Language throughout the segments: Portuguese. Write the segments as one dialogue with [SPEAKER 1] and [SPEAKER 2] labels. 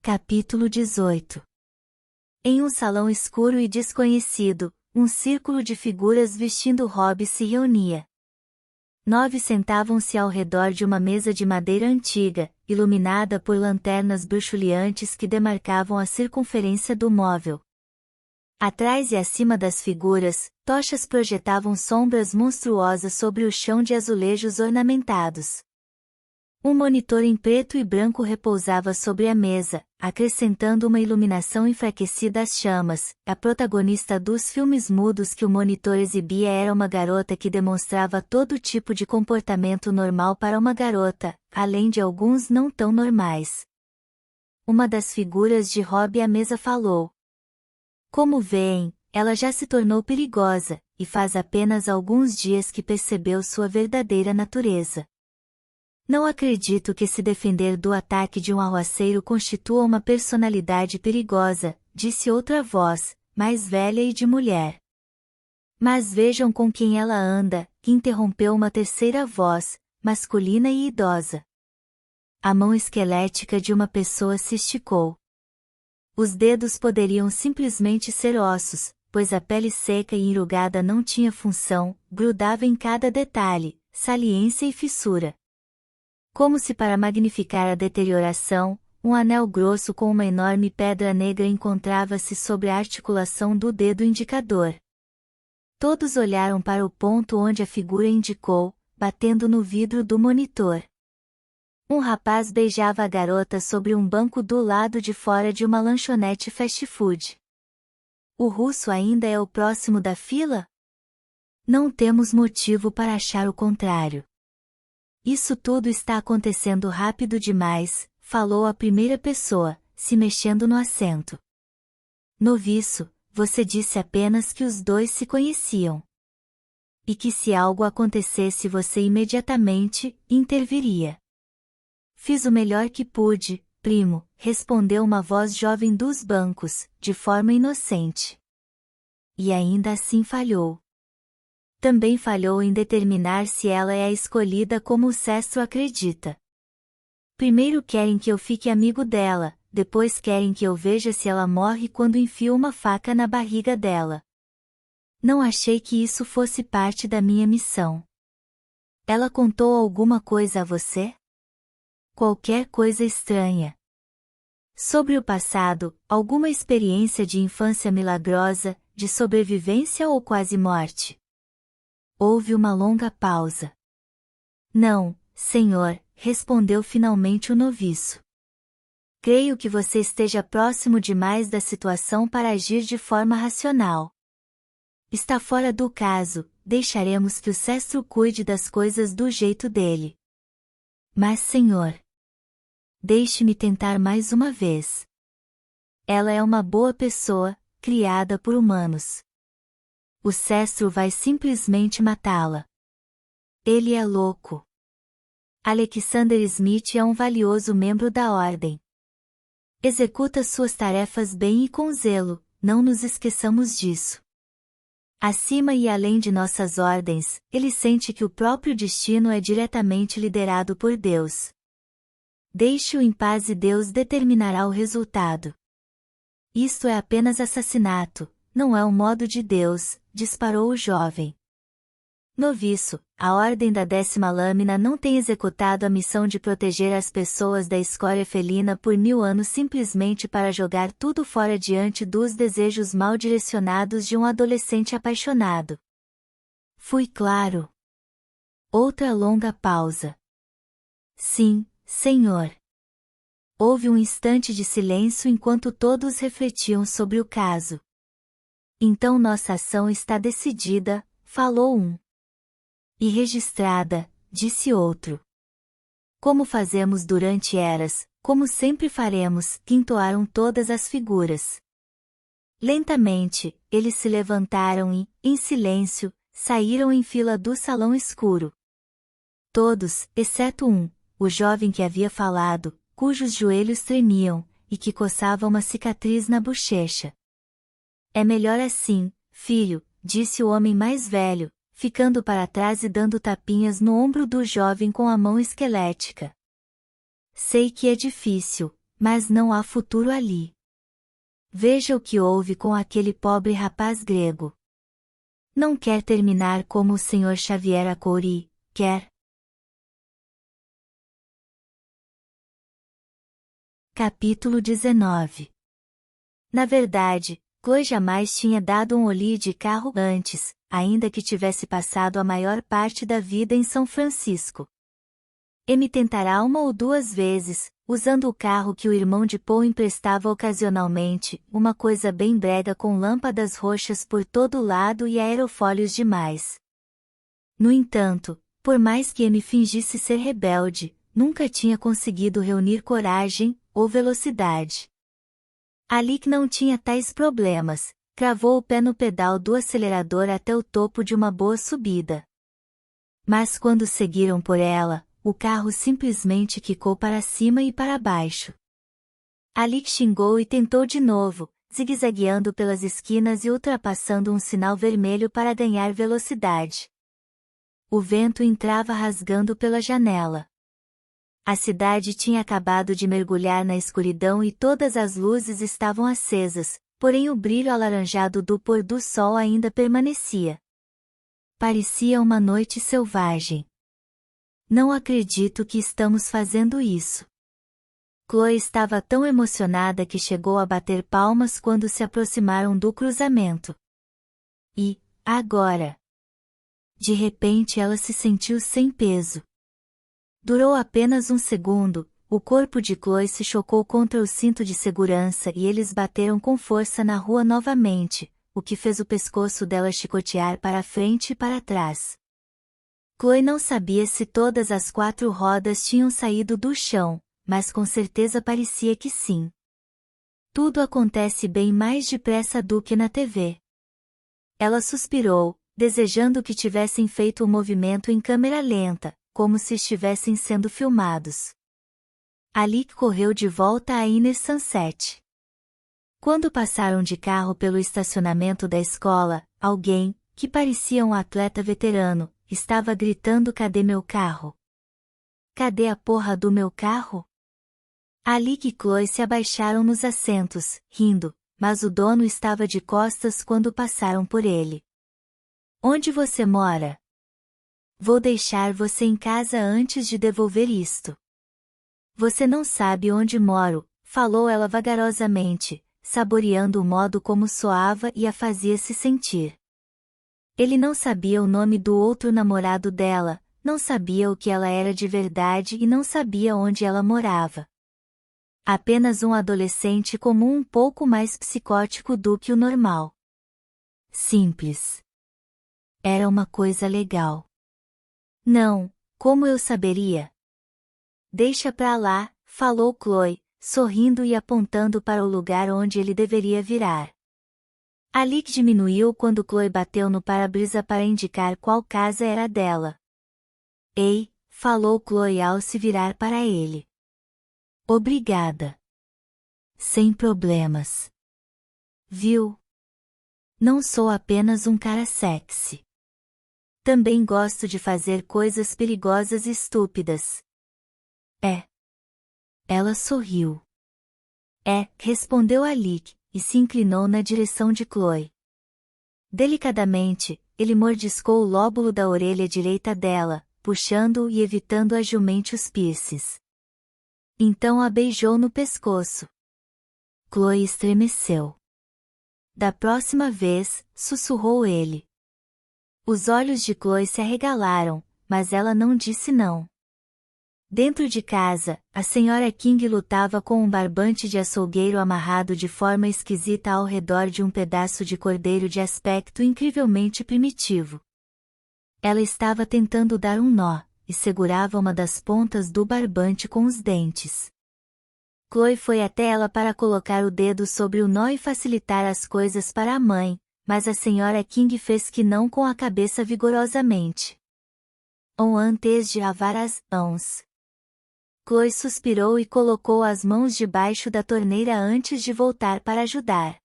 [SPEAKER 1] Capítulo 18. Em um salão escuro e desconhecido, um círculo de figuras vestindo robes se reunia. 9 sentavam-se ao redor de uma mesa de madeira antiga, iluminada por lanternas bruxuleantes que demarcavam a circunferência do móvel. Atrás e acima das figuras, tochas projetavam sombras monstruosas sobre o chão de azulejos ornamentados. Um monitor em preto e branco repousava sobre a mesa, acrescentando uma iluminação enfraquecida às chamas. A protagonista dos filmes mudos que o monitor exibia era uma garota que demonstrava todo tipo de comportamento normal para uma garota, além de alguns não tão normais. Uma das figuras de Robbie à mesa falou: "Como veem, ela já se tornou perigosa, e faz apenas alguns dias que percebeu sua verdadeira natureza. Não acredito que se defender do ataque de um arruaceiro constitua uma personalidade perigosa", disse outra voz, mais velha e de mulher. "Mas vejam com quem ela anda", interrompeu uma terceira voz, masculina e idosa. A mão esquelética de uma pessoa se esticou. Os dedos poderiam simplesmente ser ossos, pois a pele seca e enrugada não tinha função, grudava em cada detalhe, saliência e fissura. Como se para magnificar a deterioração, um anel grosso com uma enorme pedra negra encontrava-se sobre a articulação do dedo indicador. Todos olharam para o ponto onde a figura indicou, batendo no vidro do monitor. Um rapaz beijava a garota sobre um banco do lado de fora de uma lanchonete fast food. O russo ainda é o próximo da fila? Não temos motivo para achar o contrário. Isso tudo está acontecendo rápido demais, falou a primeira pessoa, se mexendo no assento. Noviço, você disse apenas que os dois se conheciam. E que se algo acontecesse você imediatamente interviria. Fiz o melhor que pude, primo, respondeu uma voz jovem dos bancos, de forma inocente. E ainda assim falhou. Também falhou em determinar se ela é a escolhida como o Sestro acredita. Primeiro querem que eu fique amigo dela, depois querem que eu veja se ela morre quando enfio uma faca na barriga dela. Não achei que isso fosse parte da minha missão. Ela contou alguma coisa a você? Qualquer coisa estranha. Sobre o passado, alguma experiência de infância milagrosa, de sobrevivência ou quase morte? Houve uma longa pausa. Não, senhor, respondeu finalmente o noviço. Creio que você esteja próximo demais da situação para agir de forma racional. Está fora do caso, deixaremos que o Sestro cuide das coisas do jeito dele. Mas senhor, deixe-me tentar mais uma vez. Ela é uma boa pessoa, criada por humanos. O Sestro vai simplesmente matá-la. Ele é louco. Alexander Smith é um valioso membro da Ordem. Executa suas tarefas bem e com zelo, não nos esqueçamos disso. Acima e além de nossas ordens, ele sente que o próprio destino é diretamente liderado por Deus. Deixe-o em paz e Deus determinará o resultado. Isto é apenas assassinato, não é o modo de Deus, disparou o jovem. Noviço, a Ordem da 10ª Lâmina não tem executado a missão de proteger as pessoas da escória felina por 1000 anos simplesmente para jogar tudo fora diante dos desejos mal direcionados de um adolescente apaixonado. Fui claro. Outra longa pausa. Sim, senhor. Houve um instante de silêncio enquanto todos refletiam sobre o caso. Então nossa ação está decidida, falou um. E registrada, disse outro. Como fazemos durante eras, como sempre faremos, entoaram todas as figuras. Lentamente, eles se levantaram e, em silêncio, saíram em fila do salão escuro. Todos, exceto um, o jovem que havia falado, cujos joelhos tremiam, e que coçava uma cicatriz na bochecha. É melhor assim, filho, disse o homem mais velho, ficando para trás e dando tapinhas no ombro do jovem com a mão esquelética. Sei que é difícil, mas não há futuro ali. Veja o que houve com aquele pobre rapaz grego. Não quer terminar como o Sr. Xavier Akouri, quer? Capítulo 19. Na verdade, Chloe jamais tinha dado um olhar de carro antes, ainda que tivesse passado a maior parte da vida em São Francisco. Amy tentará uma ou duas vezes, usando o carro que o irmão de Paul emprestava ocasionalmente, uma coisa bem brega com lâmpadas roxas por todo lado e aerofólios demais. No entanto, por mais que Amy fingisse ser rebelde, nunca tinha conseguido reunir coragem ou velocidade. Alec não tinha tais problemas, cravou o pé no pedal do acelerador até o topo de uma boa subida. Mas quando seguiram por ela, o carro simplesmente quicou para cima e para baixo. Alec xingou e tentou de novo, zigue-zagueando pelas esquinas e ultrapassando um sinal vermelho para ganhar velocidade. O vento entrava rasgando pela janela. A cidade tinha acabado de mergulhar na escuridão e todas as luzes estavam acesas, porém o brilho alaranjado do pôr do sol ainda permanecia. Parecia uma noite selvagem. Não acredito que estamos fazendo isso. Chloe estava tão emocionada que chegou a bater palmas quando se aproximaram do cruzamento. E, agora? De repente ela se sentiu sem peso. Durou apenas um segundo, o corpo de Chloe se chocou contra o cinto de segurança e eles bateram com força na rua novamente, o que fez o pescoço dela chicotear para frente e para trás. Chloe não sabia se todas as 4 rodas tinham saído do chão, mas com certeza parecia que sim. Tudo acontece bem mais depressa do que na TV. Ela suspirou, desejando que tivessem feito o movimento em câmera lenta, como se estivessem sendo filmados. Alec correu de volta a Inner Sunset. Quando passaram de carro pelo estacionamento da escola, alguém, que parecia um atleta veterano, estava gritando: "Cadê meu carro? Cadê a porra do meu carro?" Alec e Chloe se abaixaram nos assentos, rindo, mas o dono estava de costas quando passaram por ele. "Onde você mora? Vou deixar você em casa antes de devolver isto." "Você não sabe onde moro", falou ela vagarosamente, saboreando o modo como soava e a fazia se sentir. Ele não sabia o nome do outro namorado dela, não sabia o que ela era de verdade e não sabia onde ela morava. Apenas um adolescente comum um pouco mais psicótico do que o normal. Simples. Era uma coisa legal. "Não, como eu saberia?" "Deixa pra lá", falou Chloe, sorrindo e apontando para o lugar onde ele deveria virar. Alec diminuiu quando Chloe bateu no para-brisa para indicar qual casa era dela. "Ei", falou Chloe ao se virar para ele. "Obrigada." "Sem problemas." "Viu? Não sou apenas um cara sexy. Também gosto de fazer coisas perigosas e estúpidas." "É." Ela sorriu. "É", respondeu Alec, e se inclinou na direção de Chloe. Delicadamente, ele mordiscou o lóbulo da orelha direita dela, puxando-o e evitando agilmente os piercings. Então a beijou no pescoço. Chloe estremeceu. "Da próxima vez", sussurrou ele. Os olhos de Chloe se arregalaram, mas ela não disse não. Dentro de casa, a senhora King lutava com um barbante de açougueiro amarrado de forma esquisita ao redor de um pedaço de cordeiro de aspecto incrivelmente primitivo. Ela estava tentando dar um nó, e segurava uma das pontas do barbante com os dentes. Chloe foi até ela para colocar o dedo sobre o nó e facilitar as coisas para a mãe, mas a senhora King fez que não com a cabeça vigorosamente. "Ou antes de lavar as mãos." Chloe suspirou e colocou as mãos debaixo da torneira antes de voltar para ajudar.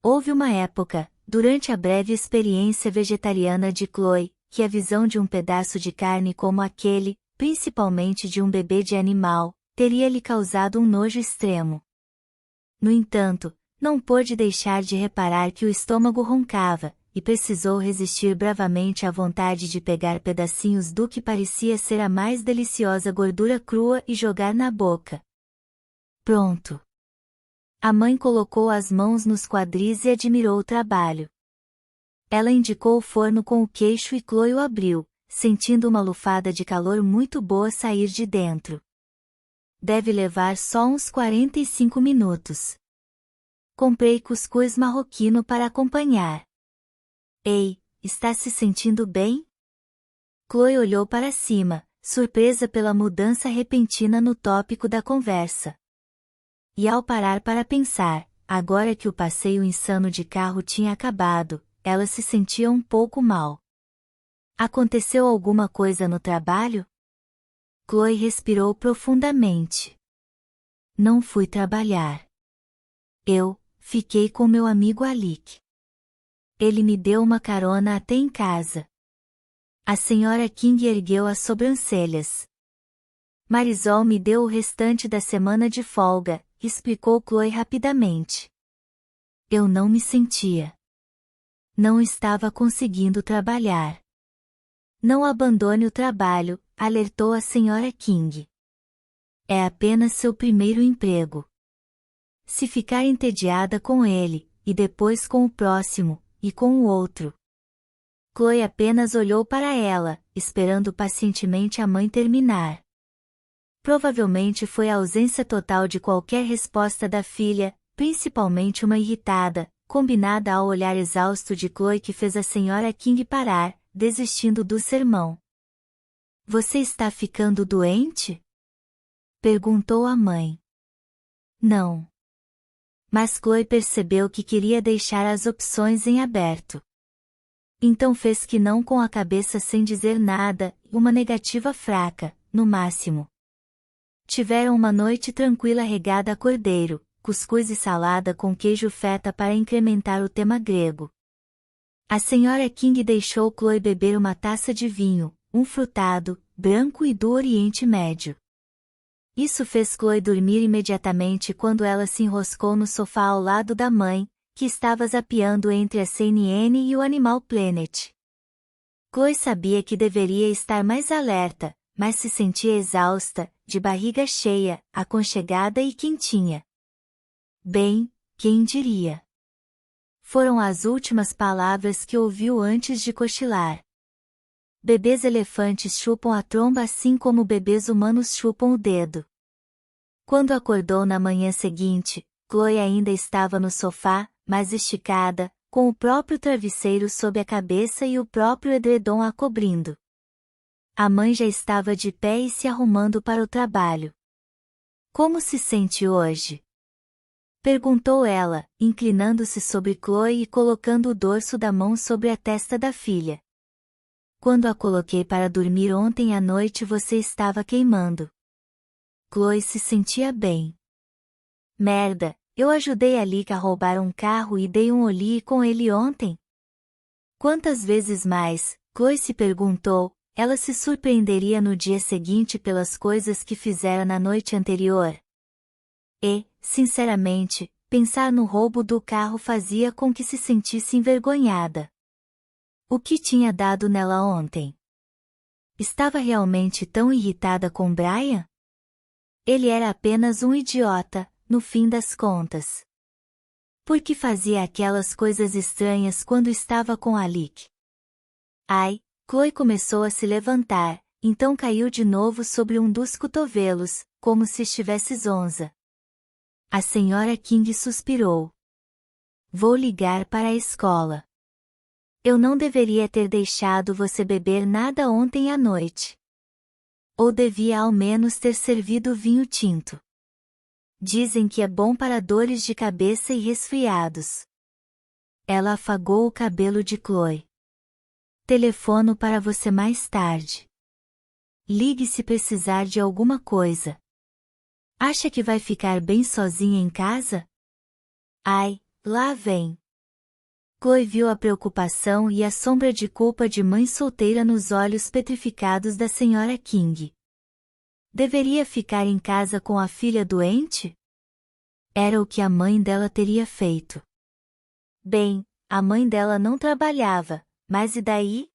[SPEAKER 1] Houve uma época, durante a breve experiência vegetariana de Chloe, que a visão de um pedaço de carne como aquele, principalmente de um bebê de animal, teria lhe causado um nojo extremo. No entanto, não pôde deixar de reparar que o estômago roncava, e precisou resistir bravamente à vontade de pegar pedacinhos do que parecia ser a mais deliciosa gordura crua e jogar na boca. Pronto! A mãe colocou as mãos nos quadris e admirou o trabalho. Ela indicou o forno com o queixo e Chloe o abriu, sentindo uma lufada de calor muito boa sair de dentro. Deve levar só uns 45 minutos. Comprei cuscuz marroquino para acompanhar. Ei, está se sentindo bem? Chloe olhou para cima, surpresa pela mudança repentina no tópico da conversa. E ao parar para pensar, agora que o passeio insano de carro tinha acabado, ela se sentia um pouco mal. Aconteceu alguma coisa no trabalho? Chloe respirou profundamente. Não fui trabalhar. Eu fiquei com meu amigo Alec. Ele me deu uma carona até em casa. A senhora King ergueu as sobrancelhas. Marisol me deu o restante da semana de folga, explicou Chloe rapidamente. Eu não me sentia. Não estava conseguindo trabalhar. Não abandone o trabalho, alertou a senhora King. É apenas seu primeiro emprego. Se ficar entediada com ele, e depois com o próximo, e com o outro. Chloe apenas olhou para ela, esperando pacientemente a mãe terminar. Provavelmente foi a ausência total de qualquer resposta da filha, principalmente uma irritada, combinada ao olhar exausto de Chloe que fez a senhora King parar, desistindo do sermão. Você está ficando doente? Perguntou a mãe. Não. Mas Chloe percebeu que queria deixar as opções em aberto. Então fez que não com a cabeça sem dizer nada, uma negativa fraca, no máximo. Tiveram uma noite tranquila regada a cordeiro, cuscuz e salada com queijo feta para incrementar o tema grego. A senhora King deixou Chloe beber uma taça de vinho, um frutado, branco e do Oriente Médio. Isso fez Chloe dormir imediatamente quando ela se enroscou no sofá ao lado da mãe, que estava zapeando entre a CNN e o Animal Planet. Chloe sabia que deveria estar mais alerta, mas se sentia exausta, de barriga cheia, aconchegada e quentinha. Bem, quem diria? Foram as últimas palavras que ouviu antes de cochilar. Bebês elefantes chupam a tromba assim como bebês humanos chupam o dedo. Quando acordou na manhã seguinte, Chloe ainda estava no sofá, mas esticada, com o próprio travesseiro sob a cabeça e o próprio edredom a cobrindo. A mãe já estava de pé e se arrumando para o trabalho. Como se sente hoje? Perguntou ela, inclinando-se sobre Chloe e colocando o dorso da mão sobre a testa da filha. Quando a coloquei para dormir ontem à noite você estava queimando. Chloe se sentia bem. Merda, eu ajudei a Lica a roubar um carro e dei um ollie com ele ontem? Quantas vezes mais, Chloe se perguntou, ela se surpreenderia no dia seguinte pelas coisas que fizera na noite anterior? E, sinceramente, pensar no roubo do carro fazia com que se sentisse envergonhada. O que tinha dado nela ontem? Estava realmente tão irritada com Brian? Ele era apenas um idiota, no fim das contas. Por que fazia aquelas coisas estranhas quando estava com Alec? Ai, Chloe começou a se levantar, então caiu de novo sobre um dos cotovelos, como se estivesse zonza. A senhora King suspirou. Vou ligar para a escola. Eu não deveria ter deixado você beber nada ontem à noite. Ou devia ao menos ter servido vinho tinto. Dizem que é bom para dores de cabeça e resfriados. Ela afagou o cabelo de Chloe. Telefono para você mais tarde. Ligue se precisar de alguma coisa. Acha que vai ficar bem sozinha em casa? Ai, lá vem. Chloe viu a preocupação e a sombra de culpa de mãe solteira nos olhos petrificados da senhora King. Deveria ficar em casa com a filha doente? Era o que a mãe dela teria feito. Bem, a mãe dela não trabalhava, mas e daí?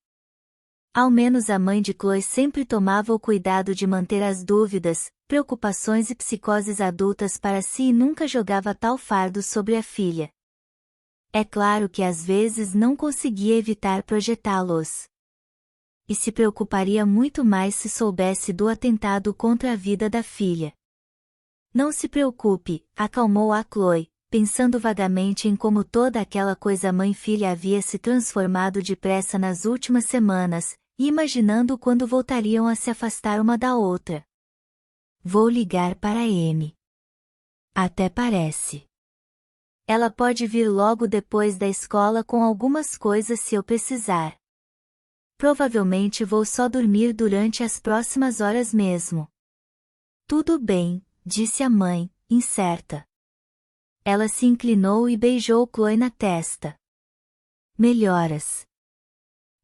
[SPEAKER 1] Ao menos a mãe de Chloe sempre tomava o cuidado de manter as dúvidas, preocupações e psicoses adultas para si e nunca jogava tal fardo sobre a filha. É claro que às vezes não conseguia evitar projetá-los. E se preocuparia muito mais se soubesse do atentado contra a vida da filha. Não se preocupe, acalmou a Chloe, pensando vagamente em como toda aquela coisa mãe-filha havia se transformado depressa nas últimas semanas, e imaginando quando voltariam a se afastar uma da outra. Vou ligar para Amy. Até parece. Ela pode vir logo depois da escola com algumas coisas se eu precisar. Provavelmente vou só dormir durante as próximas horas mesmo. Tudo bem, disse a mãe, incerta. Ela se inclinou e beijou Chloe na testa. Melhoras.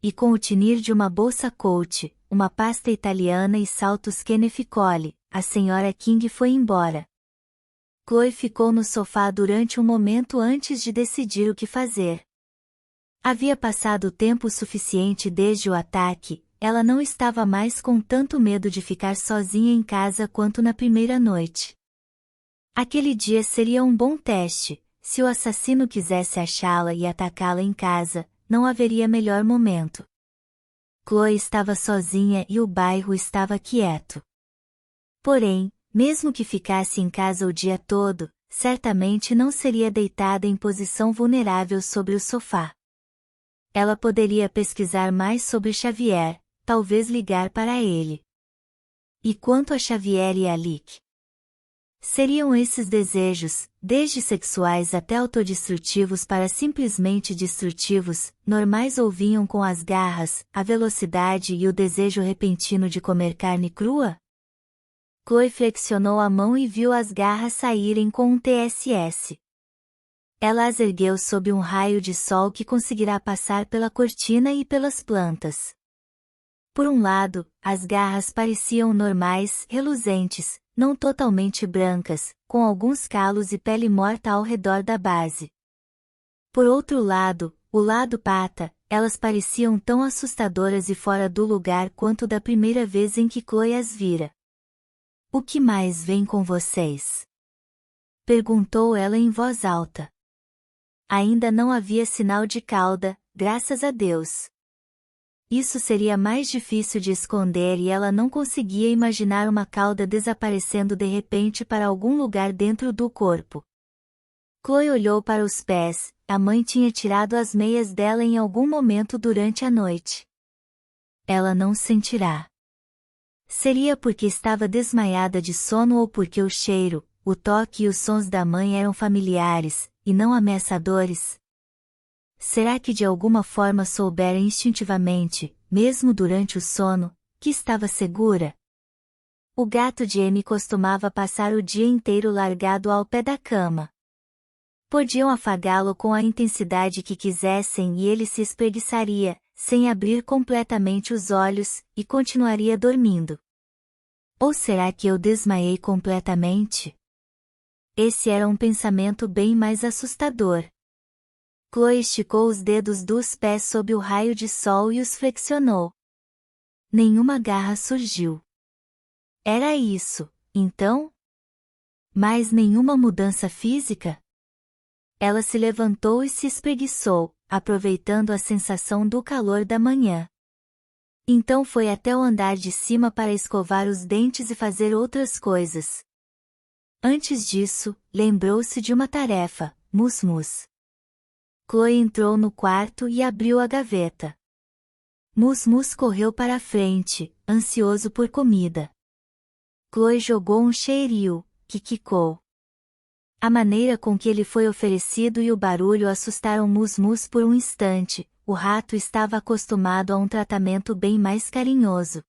[SPEAKER 1] E com o tinir de uma bolsa Coach, uma pasta italiana e saltos Keneficoli, a senhora King foi embora. Chloe ficou no sofá durante um momento antes de decidir o que fazer. Havia passado tempo suficiente desde o ataque, ela não estava mais com tanto medo de ficar sozinha em casa quanto na primeira noite. Aquele dia seria um bom teste, se o assassino quisesse achá-la e atacá-la em casa, não haveria melhor momento. Chloe estava sozinha e o bairro estava quieto. Porém, mesmo que ficasse em casa o dia todo, certamente não seria deitada em posição vulnerável sobre o sofá. Ela poderia pesquisar mais sobre Xavier, talvez ligar para ele. E quanto a Xavier e Alec? Seriam esses desejos, desde sexuais até autodestrutivos para simplesmente destrutivos, normais ou vinham com as garras, a velocidade e o desejo repentino de comer carne crua? Chloe flexionou a mão e viu as garras saírem com um TSS. Ela as ergueu sob um raio de sol que conseguirá passar pela cortina e pelas plantas. Por um lado, as garras pareciam normais, reluzentes, não totalmente brancas, com alguns calos e pele morta ao redor da base. Por outro lado, o lado pata, elas pareciam tão assustadoras e fora do lugar quanto da primeira vez em que Chloe as vira. O que mais vem com vocês? Perguntou ela em voz alta. Ainda não havia sinal de cauda, graças a Deus. Isso seria mais difícil de esconder e ela não conseguia imaginar uma cauda desaparecendo de repente para algum lugar dentro do corpo. Chloe olhou para os pés, a mãe tinha tirado as meias dela em algum momento durante a noite. Ela não sentirá. Seria porque estava desmaiada de sono ou porque o cheiro, o toque e os sons da mãe eram familiares, e não ameaçadores? Será que de alguma forma soubera instintivamente, mesmo durante o sono, que estava segura? O gato de Amy costumava passar o dia inteiro largado ao pé da cama. Podiam afagá-lo com a intensidade que quisessem e ele se espreguiçaria, sem abrir completamente os olhos, e continuaria dormindo. Ou será que eu desmaiei completamente? Esse era um pensamento bem mais assustador. Chloe esticou os dedos dos pés sob o raio de sol e os flexionou. Nenhuma garra surgiu. Era isso, então? Mas nenhuma mudança física? Ela se levantou e se espreguiçou, aproveitando a sensação do calor da manhã. Então foi até o andar de cima para escovar os dentes e fazer outras coisas. Antes disso, lembrou-se de uma tarefa, mus-mus. Chloe entrou no quarto e abriu a gaveta. Mus-mus correu para a frente, ansioso por comida. Chloe jogou um cheiril, que quicou. A maneira com que ele foi oferecido e o barulho assustaram Mus-Mus por um instante, o rato estava acostumado a um tratamento bem mais carinhoso.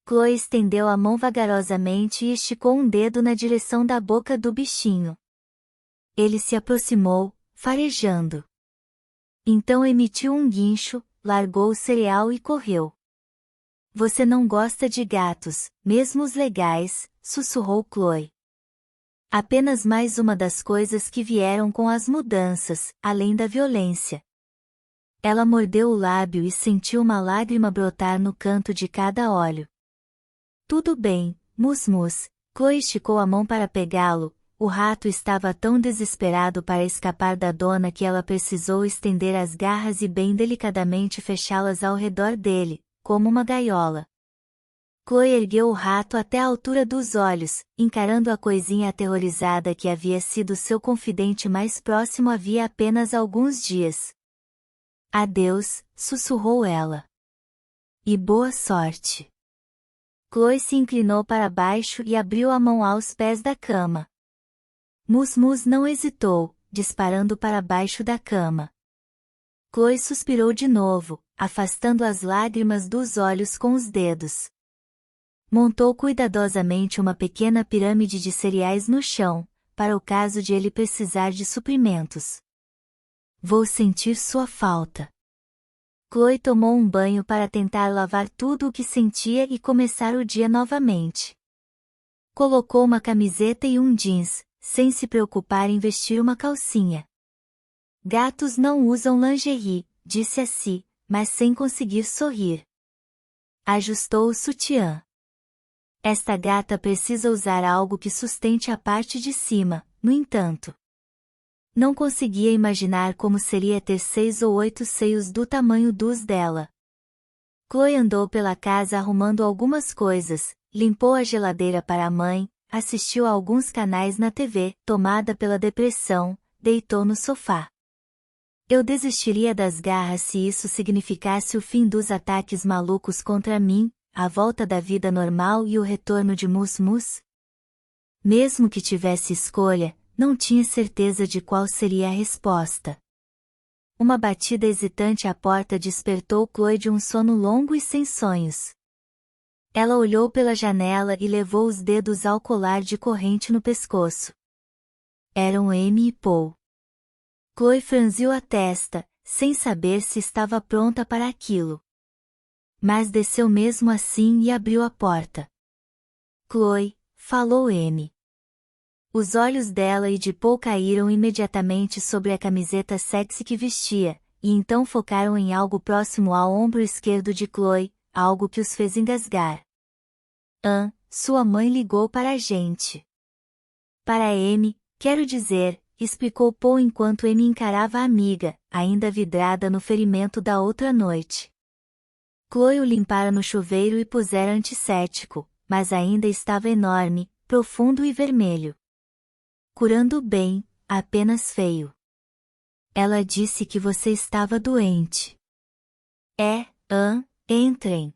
[SPEAKER 1] Chloe estendeu a mão vagarosamente e esticou um dedo na direção da boca do bichinho. Ele se aproximou, farejando. Então emitiu um guincho, largou o cereal e correu. você não gosta de gatos, mesmo os legais, sussurrou Chloe. Apenas mais uma das coisas que vieram com as mudanças, além da violência. Ela mordeu o lábio e sentiu uma lágrima brotar no canto de cada olho. Tudo bem, Mus. Chloe esticou a mão para pegá-lo. O rato estava tão desesperado para escapar da dona que ela precisou estender as garras e bem delicadamente fechá-las ao redor dele, como uma gaiola. Chloe ergueu o rato até a altura dos olhos, encarando a coisinha aterrorizada que havia sido seu confidente mais próximo havia apenas alguns dias. Adeus, sussurrou ela. E boa sorte. Chloe se inclinou para baixo e abriu a mão aos pés da cama. Mus não hesitou, disparando para baixo da cama. Chloe suspirou de novo, afastando as lágrimas dos olhos com os dedos. Montou cuidadosamente uma pequena pirâmide de cereais no chão, para o caso de ele precisar de suprimentos. Vou sentir sua falta. Chloe tomou um banho para tentar lavar tudo o que sentia e começar o dia novamente. Colocou uma camiseta e um jeans, sem se preocupar em vestir uma calcinha. Gatos não usam lingerie, disse a si, mas sem conseguir sorrir. Ajustou o sutiã. Esta gata precisa usar algo que sustente a parte de cima, no entanto. Não conseguia imaginar como seria ter 6 ou 8 seios do tamanho dos dela. Chloe andou pela casa arrumando algumas coisas, limpou a geladeira para a mãe, assistiu a alguns canais na TV, tomada pela depressão, deitou no sofá. Eu desistiria das garras se isso significasse o fim dos ataques malucos contra mim, a volta da vida normal e o retorno de Mus. Mesmo que tivesse escolha, não tinha certeza de qual seria a resposta. Uma batida hesitante à porta despertou Chloe de um sono longo e sem sonhos. Ela olhou pela janela e levou os dedos ao colar de corrente no pescoço. Eram Amy e Paul. Chloe franziu a testa, sem saber se estava pronta para aquilo. Mas desceu mesmo assim e abriu a porta. Chloe, falou Amy. Os olhos dela e de Paul caíram imediatamente sobre a camiseta sexy que vestia, e então focaram em algo próximo ao ombro esquerdo de Chloe, algo que os fez engasgar. Sua mãe ligou para a gente. Para Amy, quero dizer, explicou Paul enquanto Amy encarava a amiga, ainda vidrada no ferimento da outra noite. Chloe o limpara no chuveiro e pusera antisséptico, mas ainda estava enorme, profundo e vermelho. Curando bem, apenas feio. Ela disse que você estava doente. Entrem.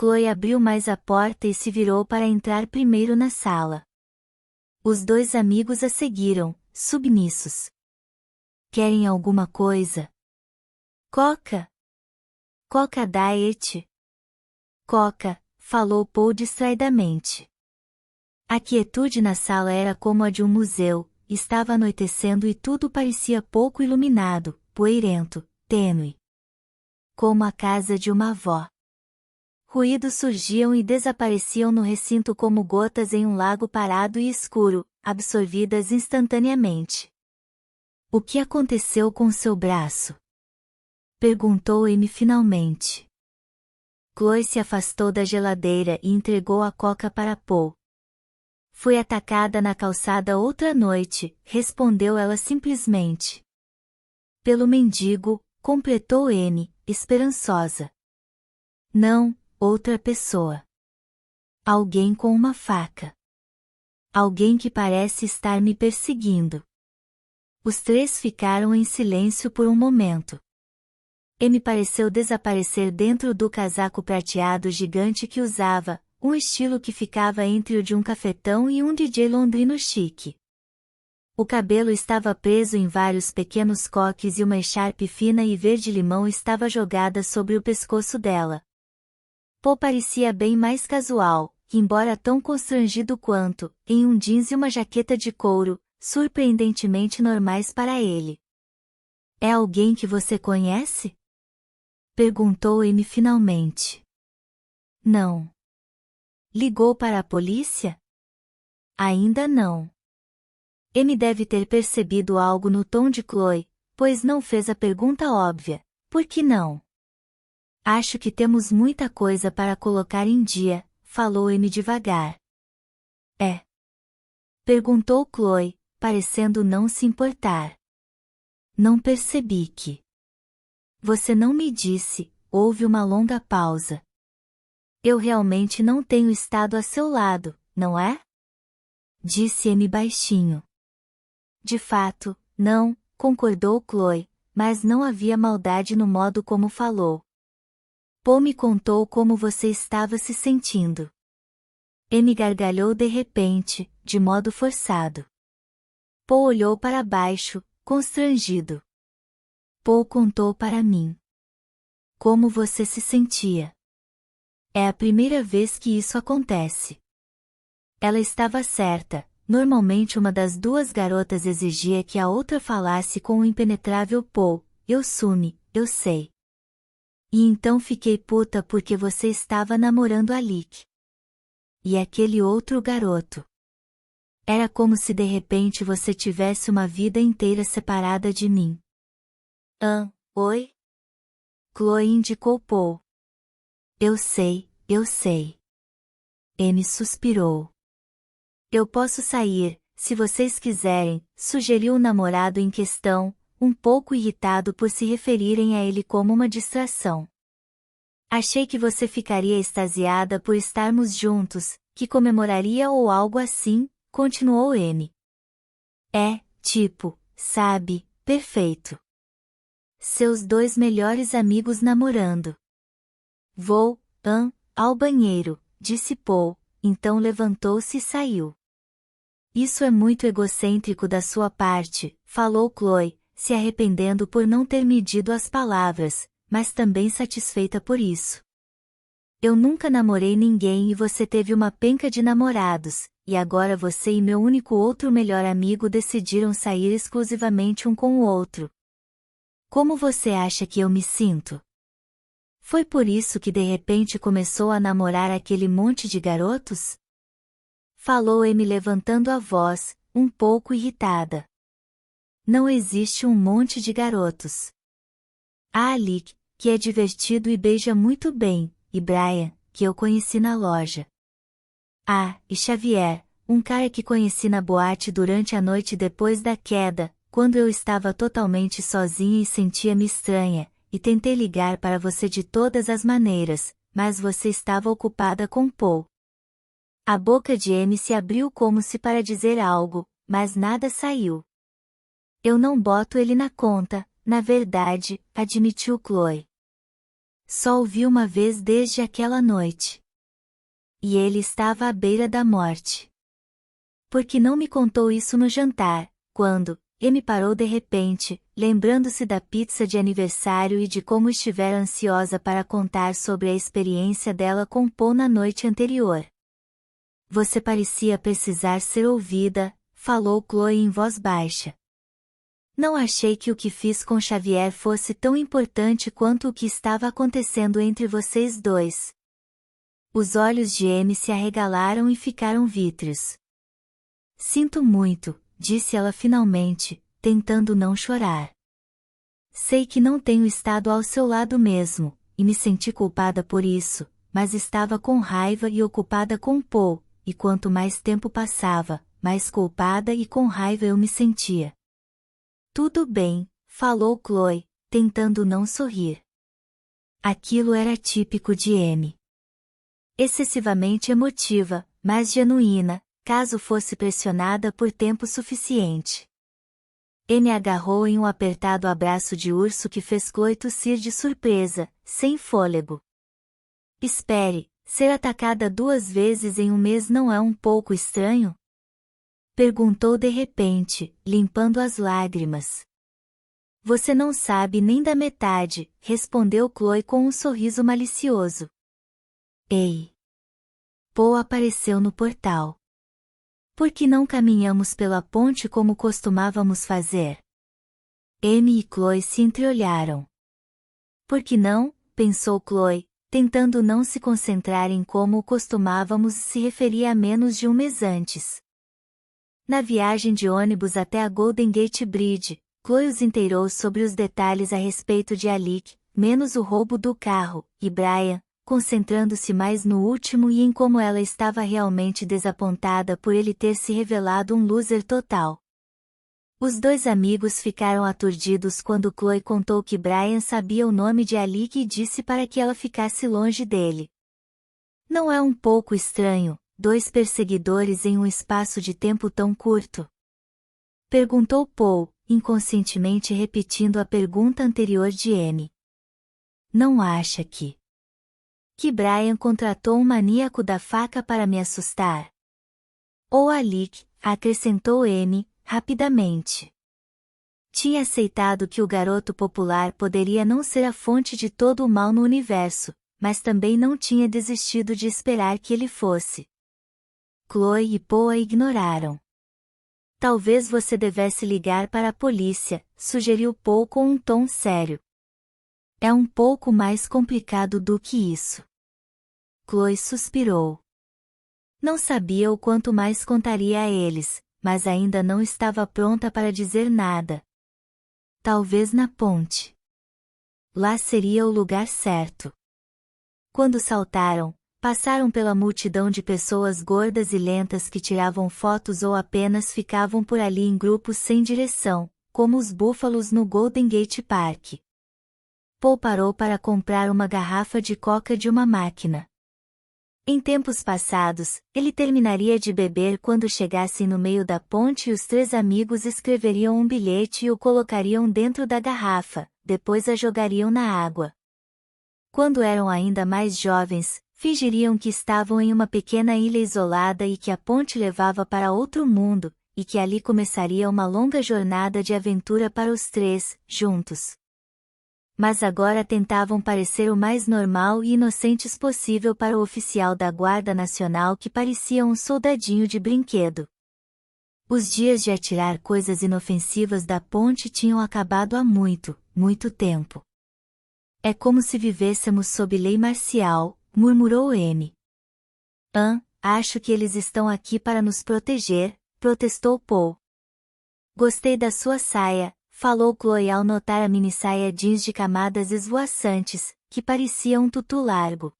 [SPEAKER 1] Chloe abriu mais a porta e se virou para entrar primeiro na sala. Os dois amigos a seguiram, submissos. Querem alguma coisa? Coca? Coca Diet? Coca, falou Paul distraidamente. A quietude na sala era como a de um museu, estava anoitecendo e tudo parecia pouco iluminado, poeirento, tênue. Como a casa de uma avó. Ruídos surgiam e desapareciam no recinto como gotas em um lago parado e escuro, absorvidas instantaneamente. O que aconteceu com seu braço? Perguntou Amy finalmente. Chloe se afastou da geladeira e entregou a coca para Paul. Fui atacada na calçada outra noite, respondeu ela simplesmente. Pelo mendigo, completou Amy, esperançosa. Não, outra pessoa. Alguém com uma faca. Alguém que parece estar me perseguindo. Os três ficaram em silêncio por um momento. Amy pareceu desaparecer dentro do casaco prateado gigante que usava, um estilo que ficava entre o de um cafetão e um DJ londrino chique. O cabelo estava preso em vários pequenos coques e uma echarpe fina e verde-limão estava jogada sobre o pescoço dela. Paul parecia bem mais casual, embora tão constrangido quanto, em um jeans e uma jaqueta de couro, surpreendentemente normais para ele. É alguém que você conhece? Perguntou Amy finalmente. Não. Ligou para a polícia? Ainda não. Amy deve ter percebido algo no tom de Chloe, pois não fez a pergunta óbvia: por que não? Acho que temos muita coisa para colocar em dia, falou Amy devagar. É? Perguntou Chloe, parecendo não se importar. Não percebi que. Você não me disse, houve uma longa pausa. Eu realmente não tenho estado a seu lado, não é? Disse Amy baixinho. De fato, não, concordou Chloe, mas não havia maldade no modo como falou. Paul me contou como você estava se sentindo. Amy gargalhou de repente, de modo forçado. Paul olhou para baixo, constrangido. Paul contou para mim. Como você se sentia? É a primeira vez que isso acontece. Ela estava certa, normalmente uma das duas garotas exigia que a outra falasse com o impenetrável Paul: eu sume, eu sei. E então fiquei puta porque você estava namorando a Lick. E aquele outro garoto. Era como se de repente você tivesse uma vida inteira separada de mim. Oi? Chloe indicou Paul. Eu sei, eu sei. Amy suspirou. Eu posso sair, se vocês quiserem, sugeriu o namorado em questão, um pouco irritado por se referirem a ele como uma distração. Achei que você ficaria extasiada por estarmos juntos, que comemoraria ou algo assim, continuou Amy. É, tipo, sabe, perfeito. Seus dois melhores amigos namorando. Vou, ao banheiro, disse Paul, então levantou-se e saiu. Isso é muito egocêntrico da sua parte, falou Chloe, se arrependendo por não ter medido as palavras, mas também satisfeita por isso. Eu nunca namorei ninguém e você teve uma penca de namorados, e agora você e meu único outro melhor amigo decidiram sair exclusivamente um com o outro. Como você acha que eu me sinto? Foi por isso que de repente começou a namorar aquele monte de garotos? Falou Amy levantando a voz, um pouco irritada. Não existe um monte de garotos. Há Alec, que é divertido e beija muito bem, e Brian, que eu conheci na loja. E Xavier, um cara que conheci na boate durante a noite depois da queda, quando eu estava totalmente sozinha e sentia-me estranha, e tentei ligar para você de todas as maneiras, mas você estava ocupada com Paul. A boca de Amy se abriu como se para dizer algo, mas nada saiu. Eu não boto ele na conta, na verdade, admitiu Chloe. Só o vi uma vez desde aquela noite. E ele estava à beira da morte. Por que não me contou isso no jantar, quando, Amy parou de repente, lembrando-se da pizza de aniversário e de como estivera ansiosa para contar sobre a experiência dela com Paul na noite anterior. Você parecia precisar ser ouvida, falou Chloe em voz baixa. Não achei que o que fiz com Xavier fosse tão importante quanto o que estava acontecendo entre vocês dois. Os olhos de Amy se arregalaram e ficaram vítreos. Sinto muito, disse ela finalmente, tentando não chorar. Sei que não tenho estado ao seu lado mesmo, e me senti culpada por isso, mas estava com raiva e ocupada com Paul, e quanto mais tempo passava, mais culpada e com raiva eu me sentia. Tudo bem, falou Chloe, tentando não sorrir. Aquilo era típico de Amy. Excessivamente emotiva, mas genuína, caso fosse pressionada por tempo suficiente. Amy agarrou em um apertado abraço de urso que fez Chloe tossir de surpresa, sem fôlego. Espere, ser atacada 2 vezes em um mês não é um pouco estranho? Perguntou de repente, limpando as lágrimas. Você não sabe nem da metade, respondeu Chloe com um sorriso malicioso. Ei! Paul apareceu no portal. Por que não caminhamos pela ponte como costumávamos fazer? Amy e Chloe se entreolharam. Por que não? Pensou Chloe, tentando não se concentrar em como costumávamos se referir a menos de um mês antes. Na viagem de ônibus até a Golden Gate Bridge, Chloe os inteirou sobre os detalhes a respeito de Alec, menos o roubo do carro, e Brian, concentrando-se mais no último e em como ela estava realmente desapontada por ele ter se revelado um loser total. Os dois amigos ficaram aturdidos quando Chloe contou que Brian sabia o nome de Alec e disse para que ela ficasse longe dele. Não é um pouco estranho, dois perseguidores em um espaço de tempo tão curto? Perguntou Paul, inconscientemente repetindo a pergunta anterior de Amy. Não acha que Brian contratou um maníaco da faca para me assustar? Ou Alec, acrescentou Amy, rapidamente. Tinha aceitado que o garoto popular poderia não ser a fonte de todo o mal no universo, mas também não tinha desistido de esperar que ele fosse. Chloe e Paul a ignoraram. Talvez você devesse ligar para a polícia, sugeriu Paul com um tom sério. É um pouco mais complicado do que isso. Chloe suspirou. Não sabia o quanto mais contaria a eles, mas ainda não estava pronta para dizer nada. Talvez na ponte. Lá seria o lugar certo. Quando saltaram, passaram pela multidão de pessoas gordas e lentas que tiravam fotos ou apenas ficavam por ali em grupos sem direção, como os búfalos no Golden Gate Park. Paul parou para comprar uma garrafa de coca de uma máquina. Em tempos passados, ele terminaria de beber quando chegassem no meio da ponte e os três amigos escreveriam um bilhete e o colocariam dentro da garrafa, depois a jogariam na água. Quando eram ainda mais jovens, fingiriam que estavam em uma pequena ilha isolada e que a ponte levava para outro mundo, e que ali começaria uma longa jornada de aventura para os três, juntos. Mas agora tentavam parecer o mais normal e inocentes possível para o oficial da Guarda Nacional que parecia um soldadinho de brinquedo. Os dias de atirar coisas inofensivas da ponte tinham acabado há muito, muito tempo. É como se vivêssemos sob lei marcial, murmurou Amy. Acho que eles estão aqui para nos proteger, protestou Paul. Gostei da sua saia, falou Chloe ao notar a minissaia jeans de camadas esvoaçantes, que parecia um tutu largo.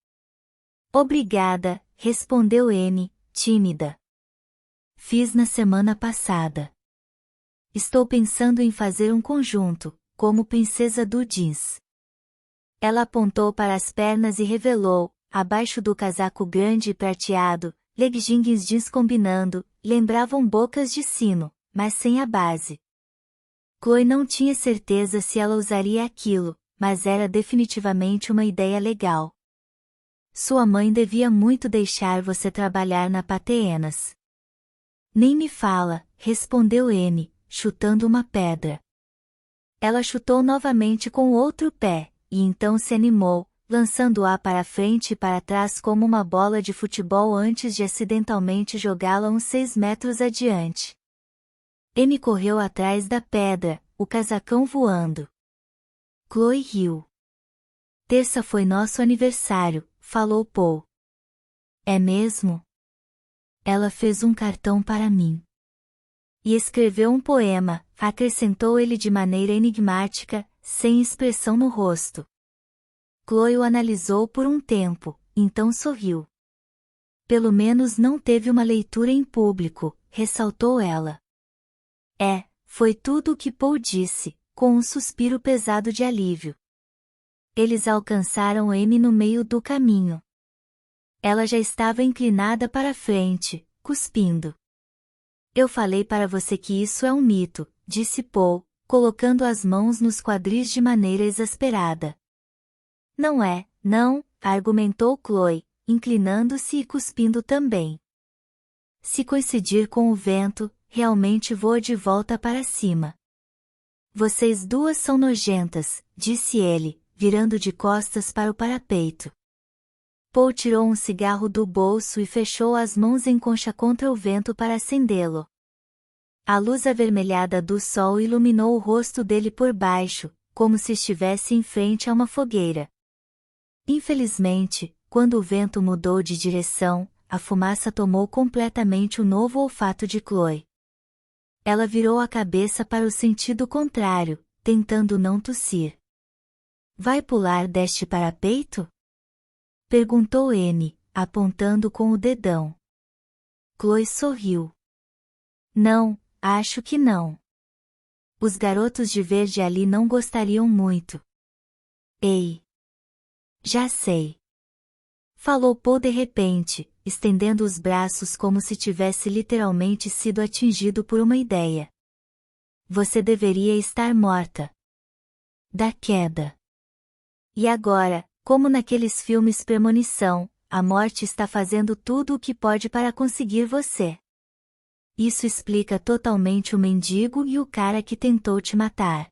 [SPEAKER 1] Obrigada, respondeu Amy, tímida. Fiz na semana passada. Estou pensando em fazer um conjunto, como princesa do jeans. Ela apontou para as pernas e revelou, abaixo do casaco grande e prateado, leggings jeans combinando, lembravam bocas de sino, mas sem a base. Chloe não tinha certeza se ela usaria aquilo, mas era definitivamente uma ideia legal. Sua mãe devia muito deixar você trabalhar na Pateenas. Nem me fala, respondeu Amy, chutando uma pedra. Ela chutou novamente com o outro pé, e então se animou, lançando-a para frente e para trás como uma bola de futebol antes de acidentalmente jogá-la uns 6 metros adiante. Amy correu atrás da pedra, o casacão voando. Chloe riu. Terça foi nosso aniversário, falou Paul. É mesmo? Ela fez um cartão para mim. E escreveu um poema, acrescentou ele de maneira enigmática, sem expressão no rosto. Chloe o analisou por um tempo, então sorriu. Pelo menos não teve uma leitura em público, ressaltou ela. Foi tudo o que Paul disse, com um suspiro pesado de alívio. Eles alcançaram Amy no meio do caminho. Ela já estava inclinada para a frente, cuspindo. Eu falei para você que isso é um mito, disse Paul, colocando as mãos nos quadris de maneira exasperada. Não é, não, argumentou Chloe, inclinando-se e cuspindo também. Se coincidir com o vento, realmente voa de volta para cima. Vocês duas são nojentas, disse ele, virando de costas para o parapeito. Paul tirou um cigarro do bolso e fechou as mãos em concha contra o vento para acendê-lo. A luz avermelhada do sol iluminou o rosto dele por baixo, como se estivesse em frente a uma fogueira. Infelizmente, quando o vento mudou de direção, a fumaça tomou completamente o novo olfato de Chloe. Ela virou a cabeça para o sentido contrário, tentando não tossir. Vai pular deste parapeito? Perguntou Anne, apontando com o dedão. Chloe sorriu. Não, acho que não. Os garotos de verde ali não gostariam muito. Ei! Já sei. Falou Paul de repente, estendendo os braços como se tivesse literalmente sido atingido por uma ideia. Você deveria estar morta. Da queda. E agora, como naqueles filmes premonição, a morte está fazendo tudo o que pode para conseguir você. Isso explica totalmente o mendigo e o cara que tentou te matar.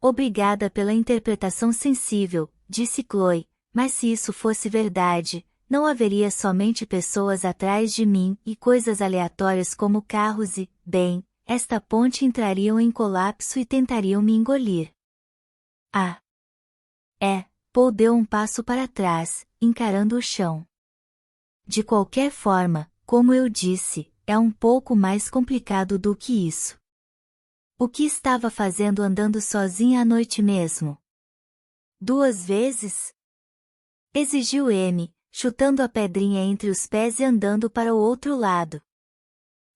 [SPEAKER 1] Obrigada pela interpretação sensível, disse Chloe, mas se isso fosse verdade, não haveria somente pessoas atrás de mim e coisas aleatórias como carros e, bem, esta ponte entrariam em colapso e tentariam me engolir. Ah! Paul deu um passo para trás, encarando o chão. De qualquer forma, como eu disse, é um pouco mais complicado do que isso. O que estava fazendo andando sozinha à noite mesmo? 2 vezes? Exigiu Anne, chutando a pedrinha entre os pés e andando para o outro lado.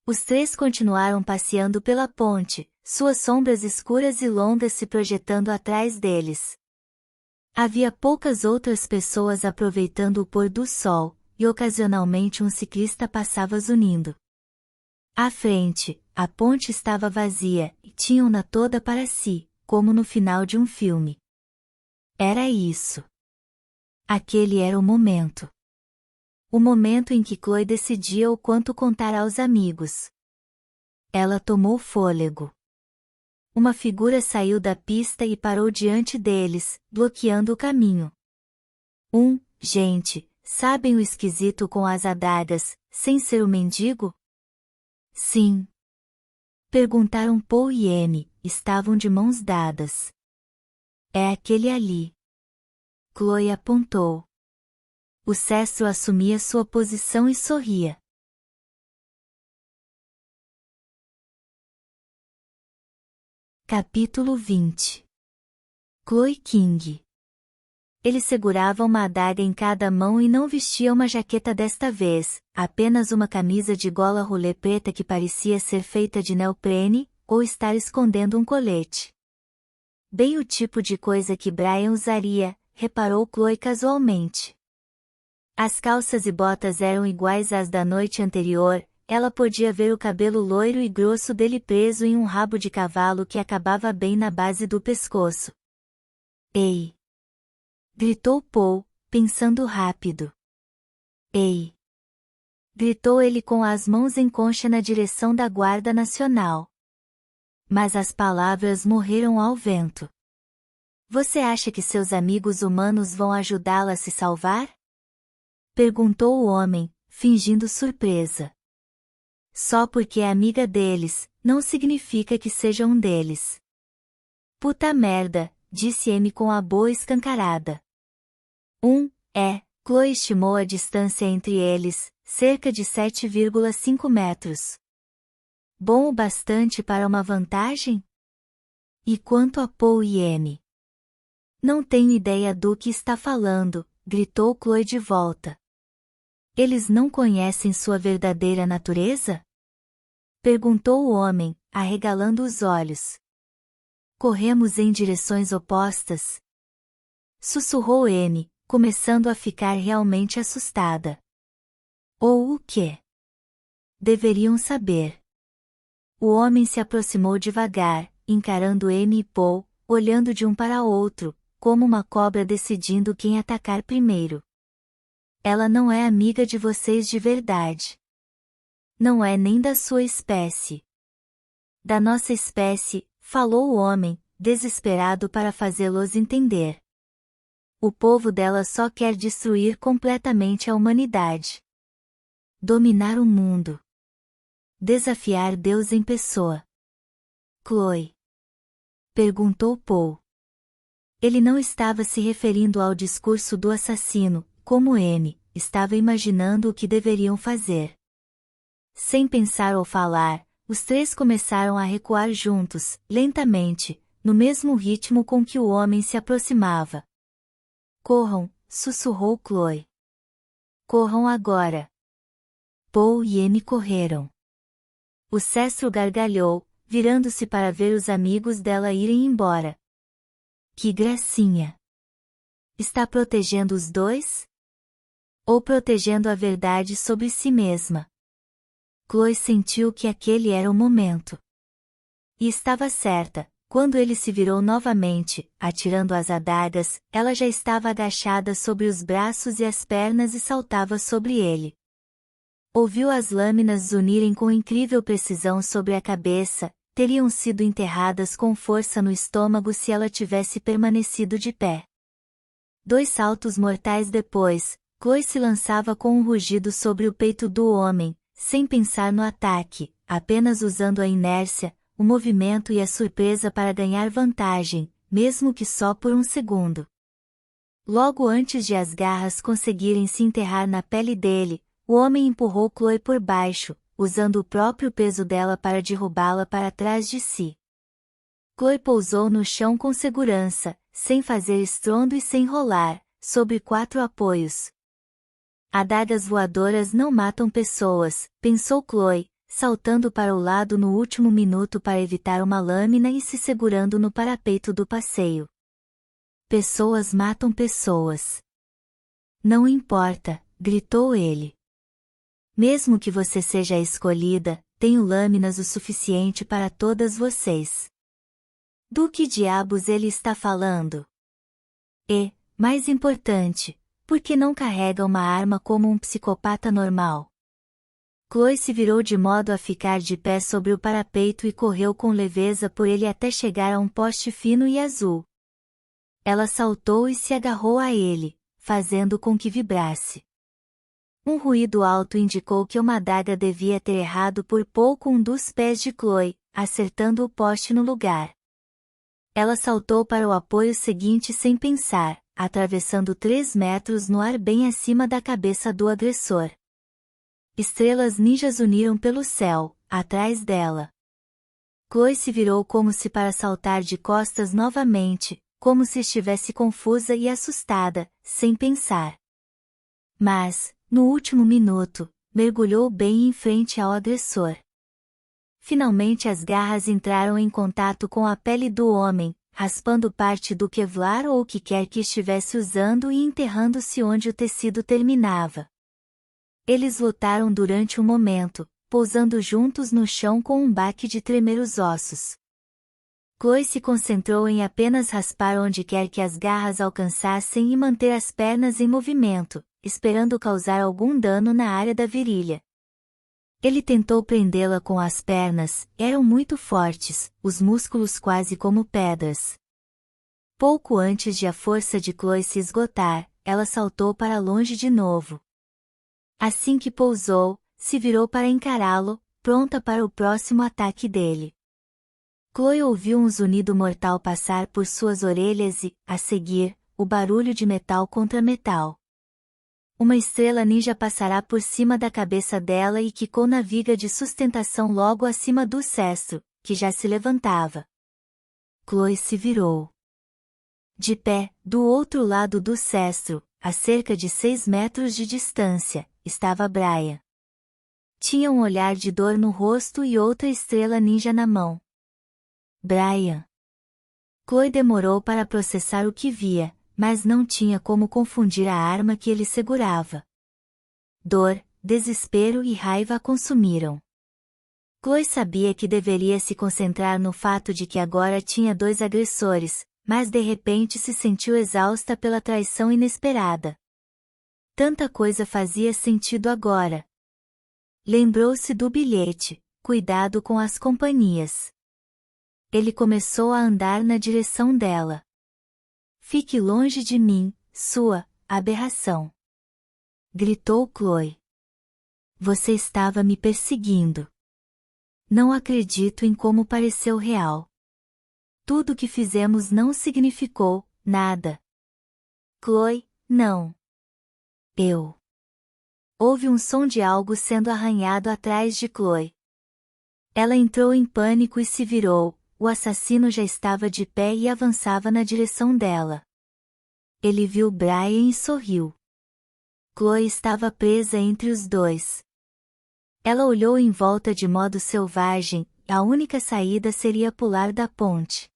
[SPEAKER 1] Os 3 continuaram passeando pela ponte, suas sombras escuras e longas se projetando atrás deles. Havia poucas outras pessoas aproveitando o pôr do sol, e ocasionalmente um ciclista passava zunindo. À frente, a ponte estava vazia, e tinham-na toda para si, como no final de um filme. Era isso. Aquele era o momento. O momento em que Chloe decidia o quanto contar aos amigos. Ela tomou fôlego. Uma figura saiu da pista e parou diante deles, bloqueando o caminho. Gente, sabem o esquisito com as adagas, sem ser o mendigo? Sim. Perguntaram Paul e Anne, estavam de mãos dadas. É aquele ali. Chloe apontou. O cestro assumia sua posição e sorria. Capítulo 20. Chloe King. Ele segurava uma adaga em cada mão e não vestia uma jaqueta desta vez, apenas uma camisa de gola rolê preta que parecia ser feita de neoprene, ou estar escondendo um colete. Bem o tipo de coisa que Brian usaria, reparou Chloe casualmente. As calças e botas eram iguais às da noite anterior, ela podia ver o cabelo loiro e grosso dele preso em um rabo de cavalo que acabava bem na base do pescoço. Ei! Gritou Paul, pensando rápido. Ei! Gritou ele com as mãos em concha na direção da Guarda Nacional. Mas as palavras morreram ao vento. Você acha que seus amigos humanos vão ajudá-la a se salvar? Perguntou o homem, fingindo surpresa. Só porque é amiga deles, não significa que seja um deles. Puta merda, disse Amy com a boa escancarada. Chloe estimou a distância entre eles, cerca de 7,5 metros. Bom o bastante para uma vantagem? E quanto a Paul e Amy? Não tenho ideia do que está falando, gritou Chloe de volta. Eles não conhecem sua verdadeira natureza? Perguntou o homem, arregalando os olhos. Corremos em direções opostas? Sussurrou Anne, começando a ficar realmente assustada. Ou o quê? Deveriam saber. O homem se aproximou devagar, encarando Anne e Paul, olhando de um para outro, como uma cobra decidindo quem atacar primeiro. Ela não é amiga de vocês de verdade. Não é nem da sua espécie. Da nossa espécie, falou o homem, desesperado para fazê-los entender. O povo dela só quer destruir completamente a humanidade. Dominar o mundo. Desafiar Deus em pessoa. Chloe. Perguntou Paul. Ele não estava se referindo ao discurso do assassino, como M, estava imaginando o que deveriam fazer. Sem pensar ou falar, os três começaram a recuar juntos, lentamente, no mesmo ritmo com que o homem se aproximava. Corram, sussurrou Chloe. Corram agora. Paul e M correram. O Cestro gargalhou, virando-se para ver os amigos dela irem embora. Que gracinha! Está protegendo os dois? Ou protegendo a verdade sobre si mesma? Chloe sentiu que aquele era o momento. E estava certa, quando ele se virou novamente, atirando as adagas, ela já estava agachada sobre os braços e as pernas e saltava sobre ele. Ouviu as lâminas zunirem com incrível precisão sobre a cabeça, teriam sido enterradas com força no estômago se ela tivesse permanecido de pé. 2 saltos mortais depois, Chloe se lançava com um rugido sobre o peito do homem, sem pensar no ataque, apenas usando a inércia, o movimento e a surpresa para ganhar vantagem, mesmo que só por um segundo. Logo antes de as garras conseguirem se enterrar na pele dele, o homem empurrou Chloe por baixo, usando o próprio peso dela para derrubá-la para trás de si. Chloe pousou no chão com segurança, sem fazer estrondo e sem rolar, sobre 4 apoios. Adagas voadoras não matam pessoas, pensou Chloe, saltando para o lado no último minuto para evitar uma lâmina e se segurando no parapeito do passeio. Pessoas matam pessoas. Não importa, gritou ele. Mesmo que você seja a escolhida, tenho lâminas o suficiente para todas vocês. Do que diabos ele está falando? E, mais importante, por que não carrega uma arma como um psicopata normal? Chloe se virou de modo a ficar de pé sobre o parapeito e correu com leveza por ele até chegar a um poste fino e azul. Ela saltou e se agarrou a ele, fazendo com que vibrasse. Um ruído alto indicou que uma adaga devia ter errado por pouco um dos pés de Chloe, acertando o poste no lugar. Ela saltou para o apoio seguinte sem pensar, atravessando 3 metros no ar bem acima da cabeça do agressor. Estrelas ninjas uniram pelo céu, atrás dela. Chloe se virou como se para saltar de costas novamente, como se estivesse confusa e assustada, sem pensar. Mas, no último minuto, mergulhou bem em frente ao agressor. Finalmente as garras entraram em contato com a pele do homem, raspando parte do Kevlar ou o que quer que estivesse usando e enterrando-se onde o tecido terminava. Eles lutaram durante um momento, pousando juntos no chão com um baque de tremer os ossos. Chloe se concentrou em apenas raspar onde quer que as garras alcançassem e manter as pernas em movimento, esperando causar algum dano na área da virilha. Ele tentou prendê-la com as pernas, eram muito fortes, os músculos quase como pedras. Pouco antes de a força de Chloe se esgotar, ela saltou para longe de novo. Assim que pousou, se virou para encará-lo, pronta para o próximo ataque dele. Chloe ouviu um zunido mortal passar por suas orelhas e, a seguir, o barulho de metal contra metal. Uma estrela ninja passará por cima da cabeça dela e quicou na viga de sustentação logo acima do cestro, que já se levantava. Chloe se virou. De pé, do outro lado do cestro, a cerca de 6 metros de distância, estava Brian. Tinha um olhar de dor no rosto e outra estrela ninja na mão. Brian. Chloe demorou para processar o que via, mas não tinha como confundir a arma que ele segurava. Dor, desespero e raiva a consumiram. Chloe sabia que deveria se concentrar no fato de que agora tinha 2 agressores, mas de repente se sentiu exausta pela traição inesperada. Tanta coisa fazia sentido agora. Lembrou-se do bilhete, cuidado com as companhias. Ele começou a andar na direção dela. Fique longe de mim, sua aberração! Gritou Chloe. Você estava me perseguindo. Não acredito em como pareceu real. Tudo o que fizemos não significou Nada. Chloe, não. Eu. Houve um som de algo sendo arranhado atrás de Chloe. Ela entrou em pânico e se virou. O assassino já estava de pé e avançava na direção dela. Ele viu Brian e sorriu. Chloe estava presa entre os dois. Ela olhou em volta de modo selvagem, a única saída seria pular da ponte.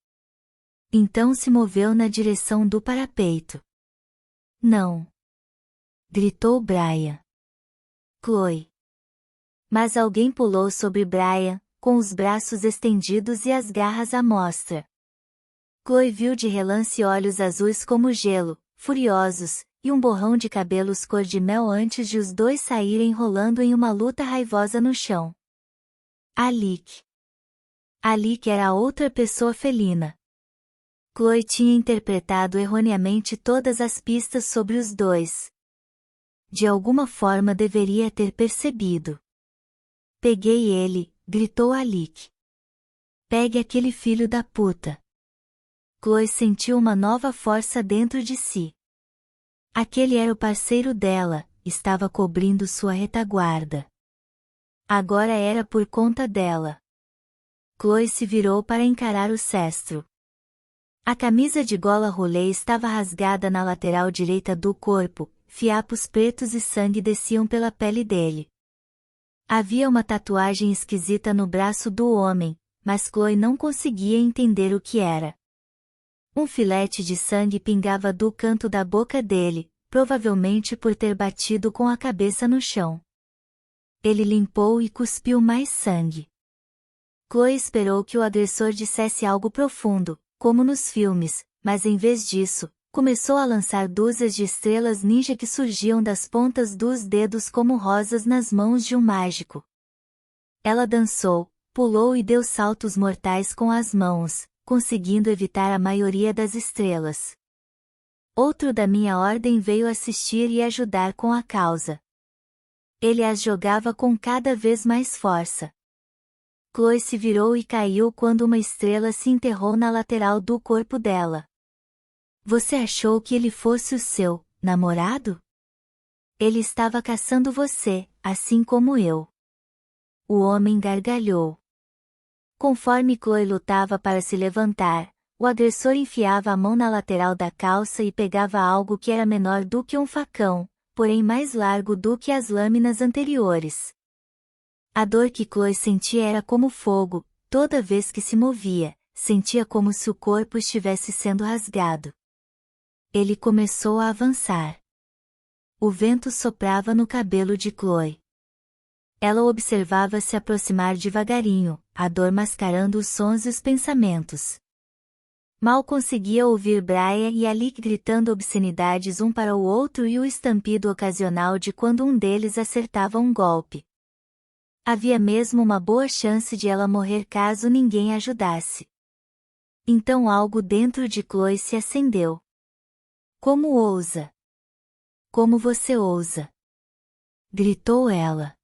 [SPEAKER 1] Então se moveu na direção do parapeito. Não! Gritou Brian. Chloe. Mas alguém pulou sobre Brian, com os braços estendidos e as garras à mostra. Chloe viu de relance olhos azuis como gelo, furiosos, e um borrão de cabelos cor de mel antes de os dois saírem rolando em uma luta raivosa no chão. Alec. Alec era a outra pessoa felina. Chloe tinha interpretado erroneamente todas as pistas sobre os dois. De alguma forma deveria ter percebido. Peguei ele, gritou Alec. Pegue aquele filho da puta. Chloe sentiu uma nova força dentro de si. Aquele era o parceiro dela, estava cobrindo sua retaguarda. Agora era por conta dela. Chloe se virou para encarar o cestro. A camisa de gola rolê estava rasgada na lateral direita do corpo, fiapos pretos e sangue desciam pela pele dele. Havia uma tatuagem esquisita no braço do homem, mas Chloe não conseguia entender o que era. Um filete de sangue pingava do canto da boca dele, provavelmente por ter batido com a cabeça no chão. Ele limpou e cuspiu mais sangue. Chloe esperou que o agressor dissesse algo profundo, como nos filmes, mas em vez disso, começou a lançar dúzias de estrelas ninja que surgiam das pontas dos dedos como rosas nas mãos de um mágico. Ela dançou, pulou e deu saltos mortais com as mãos, conseguindo evitar a maioria das estrelas. Outro da minha ordem veio assistir e ajudar com a causa. Ele as jogava com cada vez mais força. Chloe se virou e caiu quando uma estrela se enterrou na lateral do corpo dela. Você achou que ele fosse o seu namorado? Ele estava caçando você, assim como eu. O homem gargalhou. Conforme Chloe lutava para se levantar, o agressor enfiava a mão na lateral da calça e pegava algo que era menor do que um facão, porém mais largo do que as lâminas anteriores. A dor que Chloe sentia era como fogo, toda vez que se movia, sentia como se o corpo estivesse sendo rasgado. Ele começou a avançar. O vento soprava no cabelo de Chloe. Ela o observava se aproximar devagarinho, a dor mascarando os sons e os pensamentos. Mal conseguia ouvir Brian e Alec gritando obscenidades um para o outro e o estampido ocasional de quando um deles acertava um golpe. Havia mesmo uma boa chance de ela morrer caso ninguém ajudasse. Então algo dentro de Chloe se acendeu. Como ousa? Como você ousa? Gritou ela.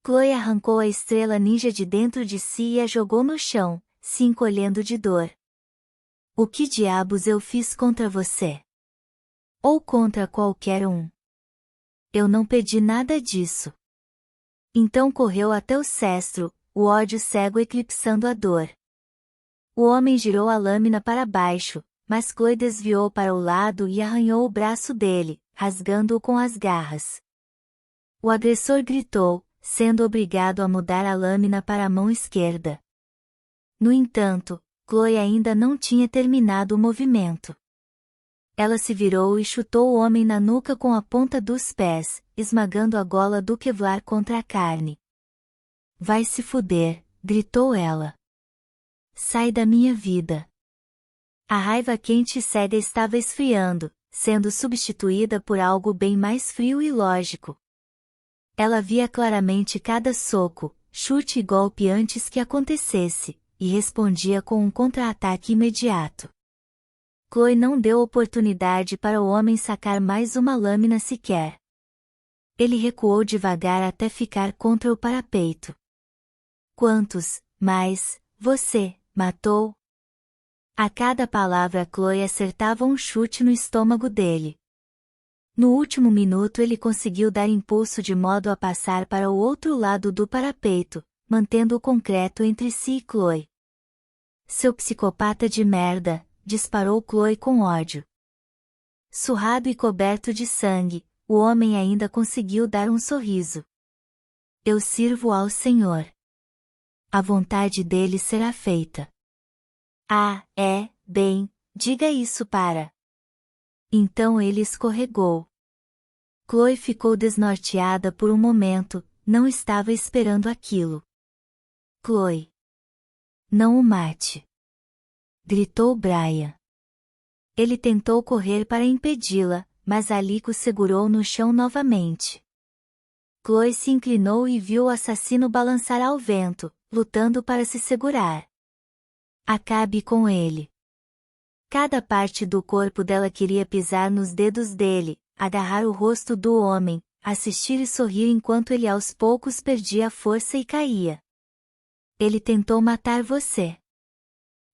[SPEAKER 1] Chloe arrancou a estrela ninja de dentro de si e a jogou no chão, se encolhendo de dor. O que diabos eu fiz contra você? Ou contra qualquer um? Eu não pedi nada disso. Então correu até o cestro, o ódio cego eclipsando a dor. O homem girou a lâmina para baixo, mas Chloe desviou para o lado e arranhou o braço dele, rasgando-o com as garras. O agressor gritou, sendo obrigado a mudar a lâmina para a mão esquerda. No entanto, Chloe ainda não tinha terminado o movimento. Ela se virou e chutou o homem na nuca com a ponta dos pés, esmagando a gola do Kevlar contra a carne. Vai se fuder, gritou ela. Sai da minha vida. A raiva quente e cega estava esfriando, sendo substituída por algo bem mais frio e lógico. Ela via claramente cada soco, chute e golpe antes que acontecesse, e respondia com um contra-ataque imediato. Chloe não deu oportunidade para o homem sacar mais uma lâmina sequer. Ele recuou devagar até ficar contra o parapeito. Quantos, mais, você, matou? A cada palavra Chloe acertava um chute no estômago dele. No último minuto ele conseguiu dar impulso de modo a passar para o outro lado do parapeito, mantendo o concreto entre si e Chloe. Seu psicopata de merda, disparou Chloe com ódio. Surrado e coberto de sangue, o homem ainda conseguiu dar um sorriso. Eu sirvo ao Senhor. A vontade dele será feita. Ah, bem, diga isso para. Então ele escorregou. Chloe ficou desnorteada por um momento, não estava esperando aquilo. Chloe. Não o mate. Gritou Brian. Ele tentou correr para impedi-la, mas Alec o segurou no chão novamente. Chloe se inclinou e viu o assassino balançar ao vento, lutando para se segurar. Acabe com ele. Cada parte do corpo dela queria pisar nos dedos dele, agarrar o rosto do homem, assistir e sorrir enquanto ele aos poucos perdia a força e caía. Ele tentou matar você.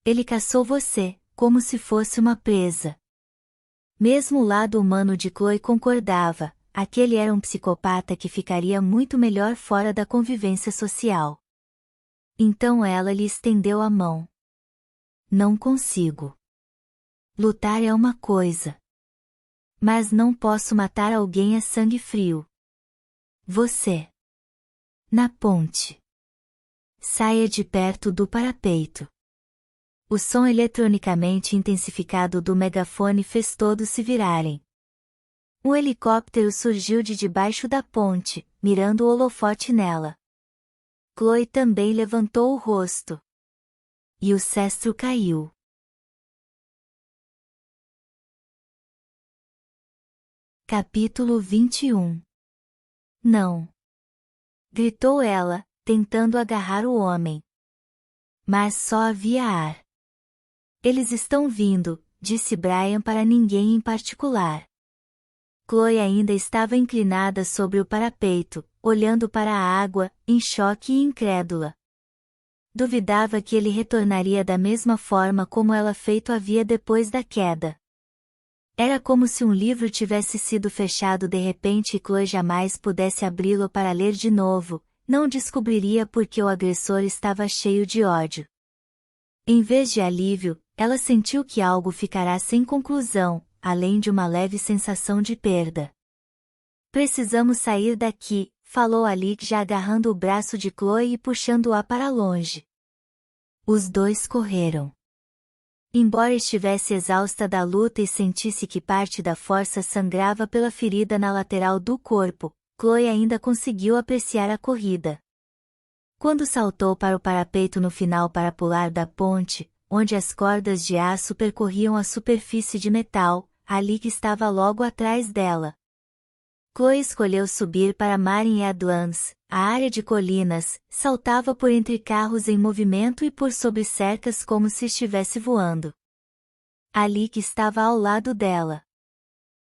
[SPEAKER 1] Ele caçou você, como se fosse uma presa. Mesmo o lado humano de Chloe concordava, aquele era um psicopata que ficaria muito melhor fora da convivência social. Então ela lhe estendeu a mão. Não consigo. Lutar é uma coisa. Mas não posso matar alguém a sangue frio. Você. Na ponte. Saia de perto do parapeito. O som eletronicamente intensificado do megafone fez todos se virarem. Um helicóptero surgiu de debaixo da ponte, mirando o holofote nela. Chloe também levantou o rosto. E o cestro caiu. Capítulo 21. Não! Gritou ela, tentando agarrar o homem. Mas só havia ar. Eles estão vindo, disse Brian para ninguém em particular. Chloe ainda estava inclinada sobre o parapeito, olhando para a água, em choque e incrédula. Duvidava que ele retornaria da mesma forma como ela feito havia depois da queda. Era como se um livro tivesse sido fechado de repente e Chloe jamais pudesse abri-lo para ler de novo, não descobriria por que o agressor estava cheio de ódio. Em vez de alívio, ela sentiu que algo ficará sem conclusão, além de uma leve sensação de perda. Precisamos sair daqui, falou Alec já agarrando o braço de Chloe e puxando-a para longe. Os dois correram. Embora estivesse exausta da luta e sentisse que parte da força sangrava pela ferida na lateral do corpo, Chloe ainda conseguiu apreciar a corrida. Quando saltou para o parapeito no final para pular da ponte, onde as cordas de aço percorriam a superfície de metal, Alec estava logo atrás dela. Chloe escolheu subir para Marin Adlands, a área de colinas, saltava por entre carros em movimento e por sobre cercas como se estivesse voando. Alec estava ao lado dela.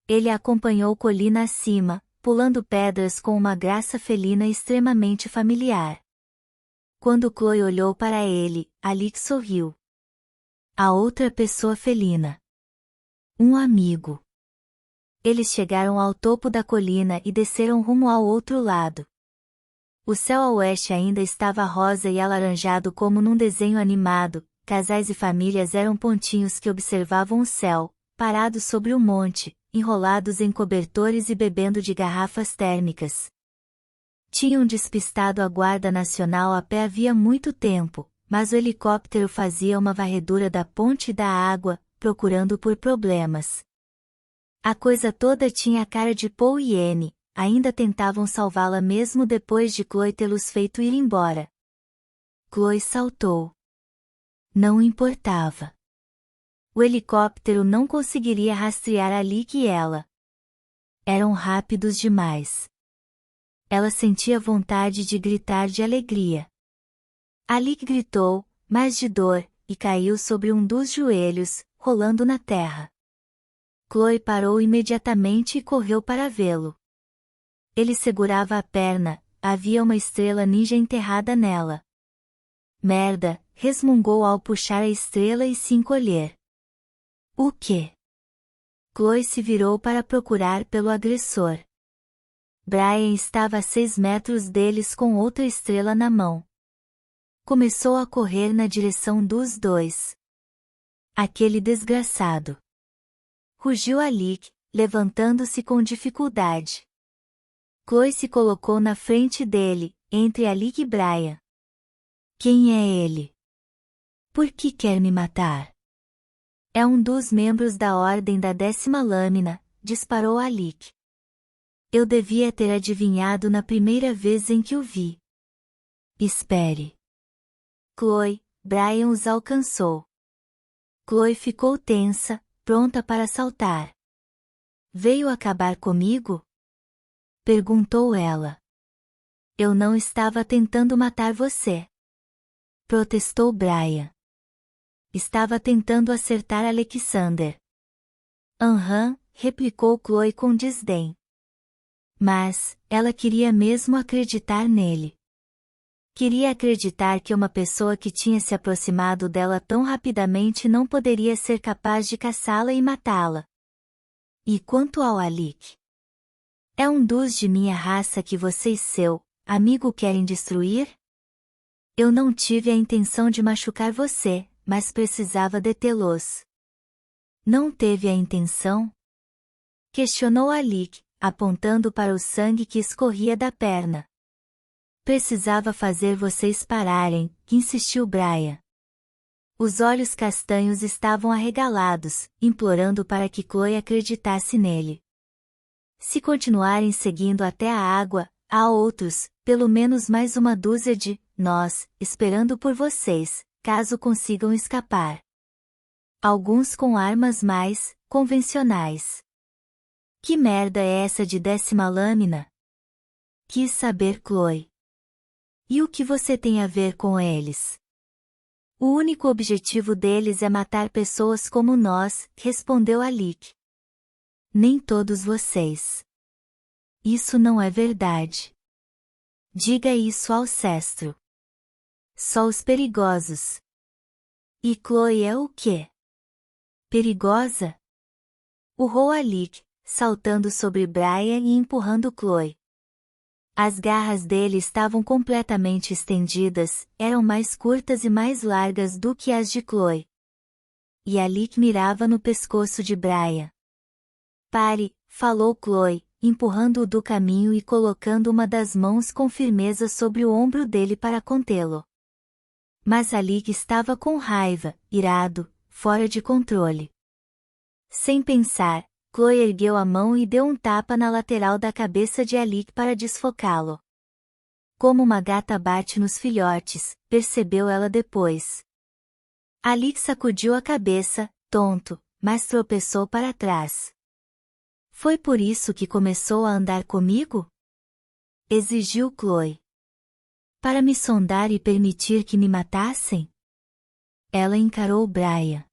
[SPEAKER 1] Ele a acompanhou colina acima, pulando pedras com uma graça felina extremamente familiar. Quando Chloe olhou para ele, Alec sorriu. A outra pessoa felina. Um amigo. Eles chegaram ao topo da colina e desceram rumo ao outro lado. O céu a oeste ainda estava rosa e alaranjado como num desenho animado, casais e famílias eram pontinhos que observavam o céu, parados sobre o monte, enrolados em cobertores e bebendo de garrafas térmicas. Tinham despistado a Guarda Nacional a pé havia muito tempo, mas o helicóptero fazia uma varredura da ponte e da água, procurando por problemas. A coisa toda tinha a cara de Paul e Anne, ainda tentavam salvá-la mesmo depois de Chloe tê-los feito ir embora. Chloe saltou. Não importava. O helicóptero não conseguiria rastrear Alec e ela. Eram rápidos demais. Ela sentia vontade de gritar de alegria. Alec gritou, mas de dor, e caiu sobre um dos joelhos, rolando na terra. Chloe parou imediatamente e correu para vê-lo. Ele segurava a perna, havia uma estrela ninja enterrada nela. merda, resmungou ao puxar a estrela e se encolher. O quê? Chloe se virou para procurar pelo agressor. Brian estava a 6 metros deles com outra estrela na mão. Começou a correr na direção dos dois. Aquele desgraçado! Rugiu Alec, levantando-se com dificuldade. Chloe se colocou na frente dele, entre Alec e Brian. Quem é ele? Por que quer me matar? É um dos membros da Ordem da 10ª Lâmina, disparou Alec. Eu devia ter adivinhado na primeira vez em que o vi. Espere. Chloe, Brian os alcançou. Chloe ficou tensa, pronta para saltar. Veio acabar comigo? Perguntou ela. Eu não estava tentando matar você. Protestou Brian. Estava tentando acertar Alexander. Aham, replicou Chloe com desdém. Mas, ela queria mesmo acreditar nele. Queria acreditar que uma pessoa que tinha se aproximado dela tão rapidamente não poderia ser capaz de caçá-la e matá-la. E quanto ao Alec? É um dos de minha raça que você e seu amigo querem destruir? Eu não tive a intenção de machucar você, mas precisava detê-los. Não teve a intenção? Questionou Alec, apontando para o sangue que escorria da perna. Precisava fazer vocês pararem, insistiu Brian. Os olhos castanhos estavam arregalados, implorando para que Chloe acreditasse nele. Se continuarem seguindo até a água, há outros, pelo menos mais uma dúzia de nós, esperando por vocês, caso consigam escapar. Alguns com armas mais convencionais. Que merda é essa de 10ª Lâmina? Quis saber Chloe. E o que você tem a ver com eles? O único objetivo deles é matar pessoas como nós, respondeu Alec. Nem todos vocês. Isso não é verdade. Diga isso ao Cestro. Só os perigosos. E Chloe é o quê? Perigosa? Urrou Alec, saltando sobre Brian e empurrando Chloe. As garras dele estavam completamente estendidas, eram mais curtas e mais largas do que as de Chloe. E Alec mirava no pescoço de Brian. Pare, falou Chloe, empurrando-o do caminho e colocando uma das mãos com firmeza sobre o ombro dele para contê-lo. Mas Alec estava com raiva, irado, fora de controle. Sem pensar, Chloe ergueu a mão e deu um tapa na lateral da cabeça de Alec para desfocá-lo. Como uma gata bate nos filhotes, percebeu ela depois. Alec sacudiu a cabeça, tonto, mas tropeçou para trás. Foi por isso que começou a andar comigo? Exigiu Chloe. Para me sondar e permitir que me matassem? Ela encarou Brian.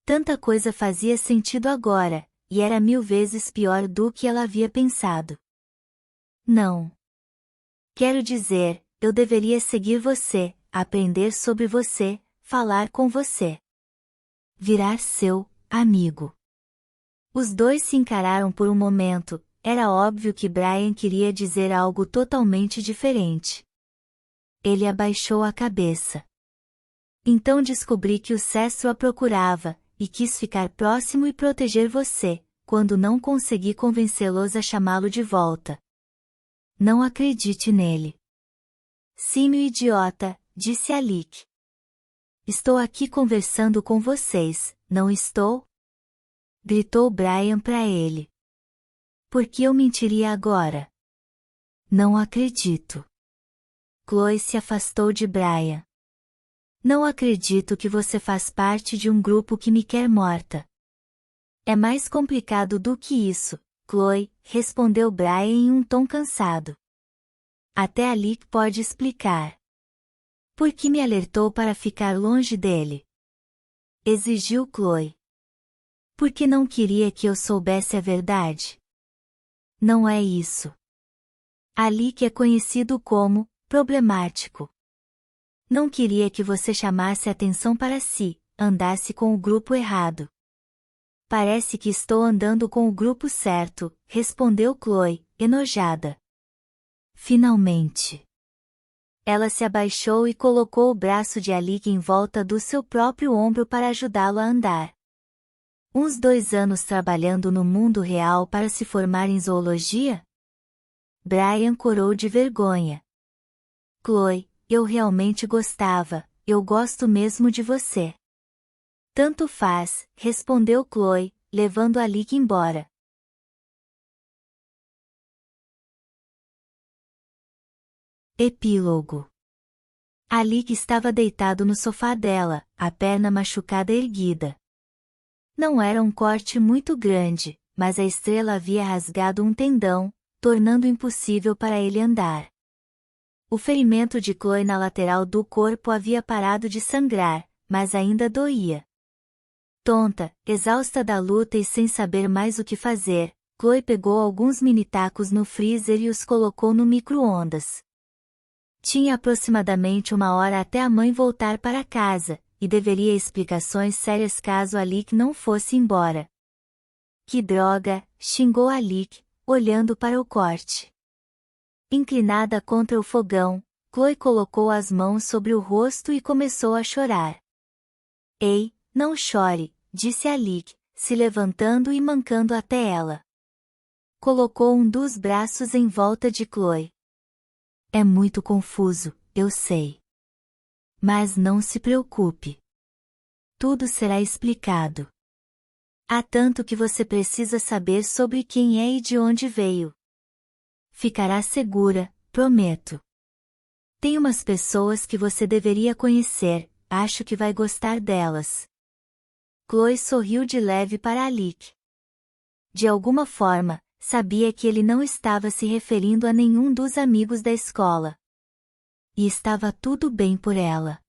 [SPEAKER 1] Tanta coisa fazia sentido agora, e era 1000 vezes pior do que ela havia pensado. Não. Quero dizer, eu deveria seguir você, aprender sobre você, falar com você. Virar seu amigo. Os dois se encararam por um momento, era óbvio que Brian queria dizer algo totalmente diferente. Ele abaixou a cabeça. Então descobri que o Cestro a procurava, e quis ficar próximo e proteger você, quando não consegui convencê-los a chamá-lo de volta. Não acredite nele. Símio idiota, disse Alec. Estou aqui conversando com vocês, não estou? Gritou Brian para ele. Por que eu mentiria agora? Não acredito. Chloe se afastou de Brian. Não acredito que você faz parte de um grupo que me quer morta. É mais complicado do que isso, Chloe, respondeu Brian em um tom cansado. Até Alec pode explicar. Por que me alertou para ficar longe dele? Exigiu Chloe. Porque não queria que eu soubesse a verdade? Não é isso. Alec é conhecido como problemático. Não queria que você chamasse atenção para si, andasse com o grupo errado. Parece que estou andando com o grupo certo, respondeu Chloe, enojada. Finalmente. Ela se abaixou e colocou o braço de Alec em volta do seu próprio ombro para ajudá-lo a andar. Uns 2 anos trabalhando no mundo real para se formar em zoologia? Brian corou de vergonha. Chloe, eu realmente gostava, eu gosto mesmo de você. Tanto faz, respondeu Chloe, levando Alec embora. Epílogo. Alec estava deitado no sofá dela, a perna machucada erguida. Não era um corte muito grande, mas a estrela havia rasgado um tendão, tornando impossível para ele andar. O ferimento de Chloe na lateral do corpo havia parado de sangrar, mas ainda doía. Tonta, exausta da luta e sem saber mais o que fazer, Chloe pegou alguns mini-tacos no freezer e os colocou no micro-ondas. Tinha aproximadamente 1 hora até a mãe voltar para casa, e deveria explicações sérias caso Alec não fosse embora. Que droga, xingou Alec, olhando para o corte. Inclinada contra o fogão, Chloe colocou as mãos sobre o rosto e começou a chorar. Ei, não chore, disse Alec, se levantando e mancando até ela. Colocou um dos braços em volta de Chloe. É muito confuso, eu sei. Mas não se preocupe. Tudo será explicado. Há tanto que você precisa saber sobre quem é e de onde veio. Ficará segura, prometo. Tem umas pessoas que você deveria conhecer, acho que vai gostar delas. Chloe sorriu de leve para Alec. De alguma forma, sabia que ele não estava se referindo a nenhum dos amigos da escola. E estava tudo bem por ela.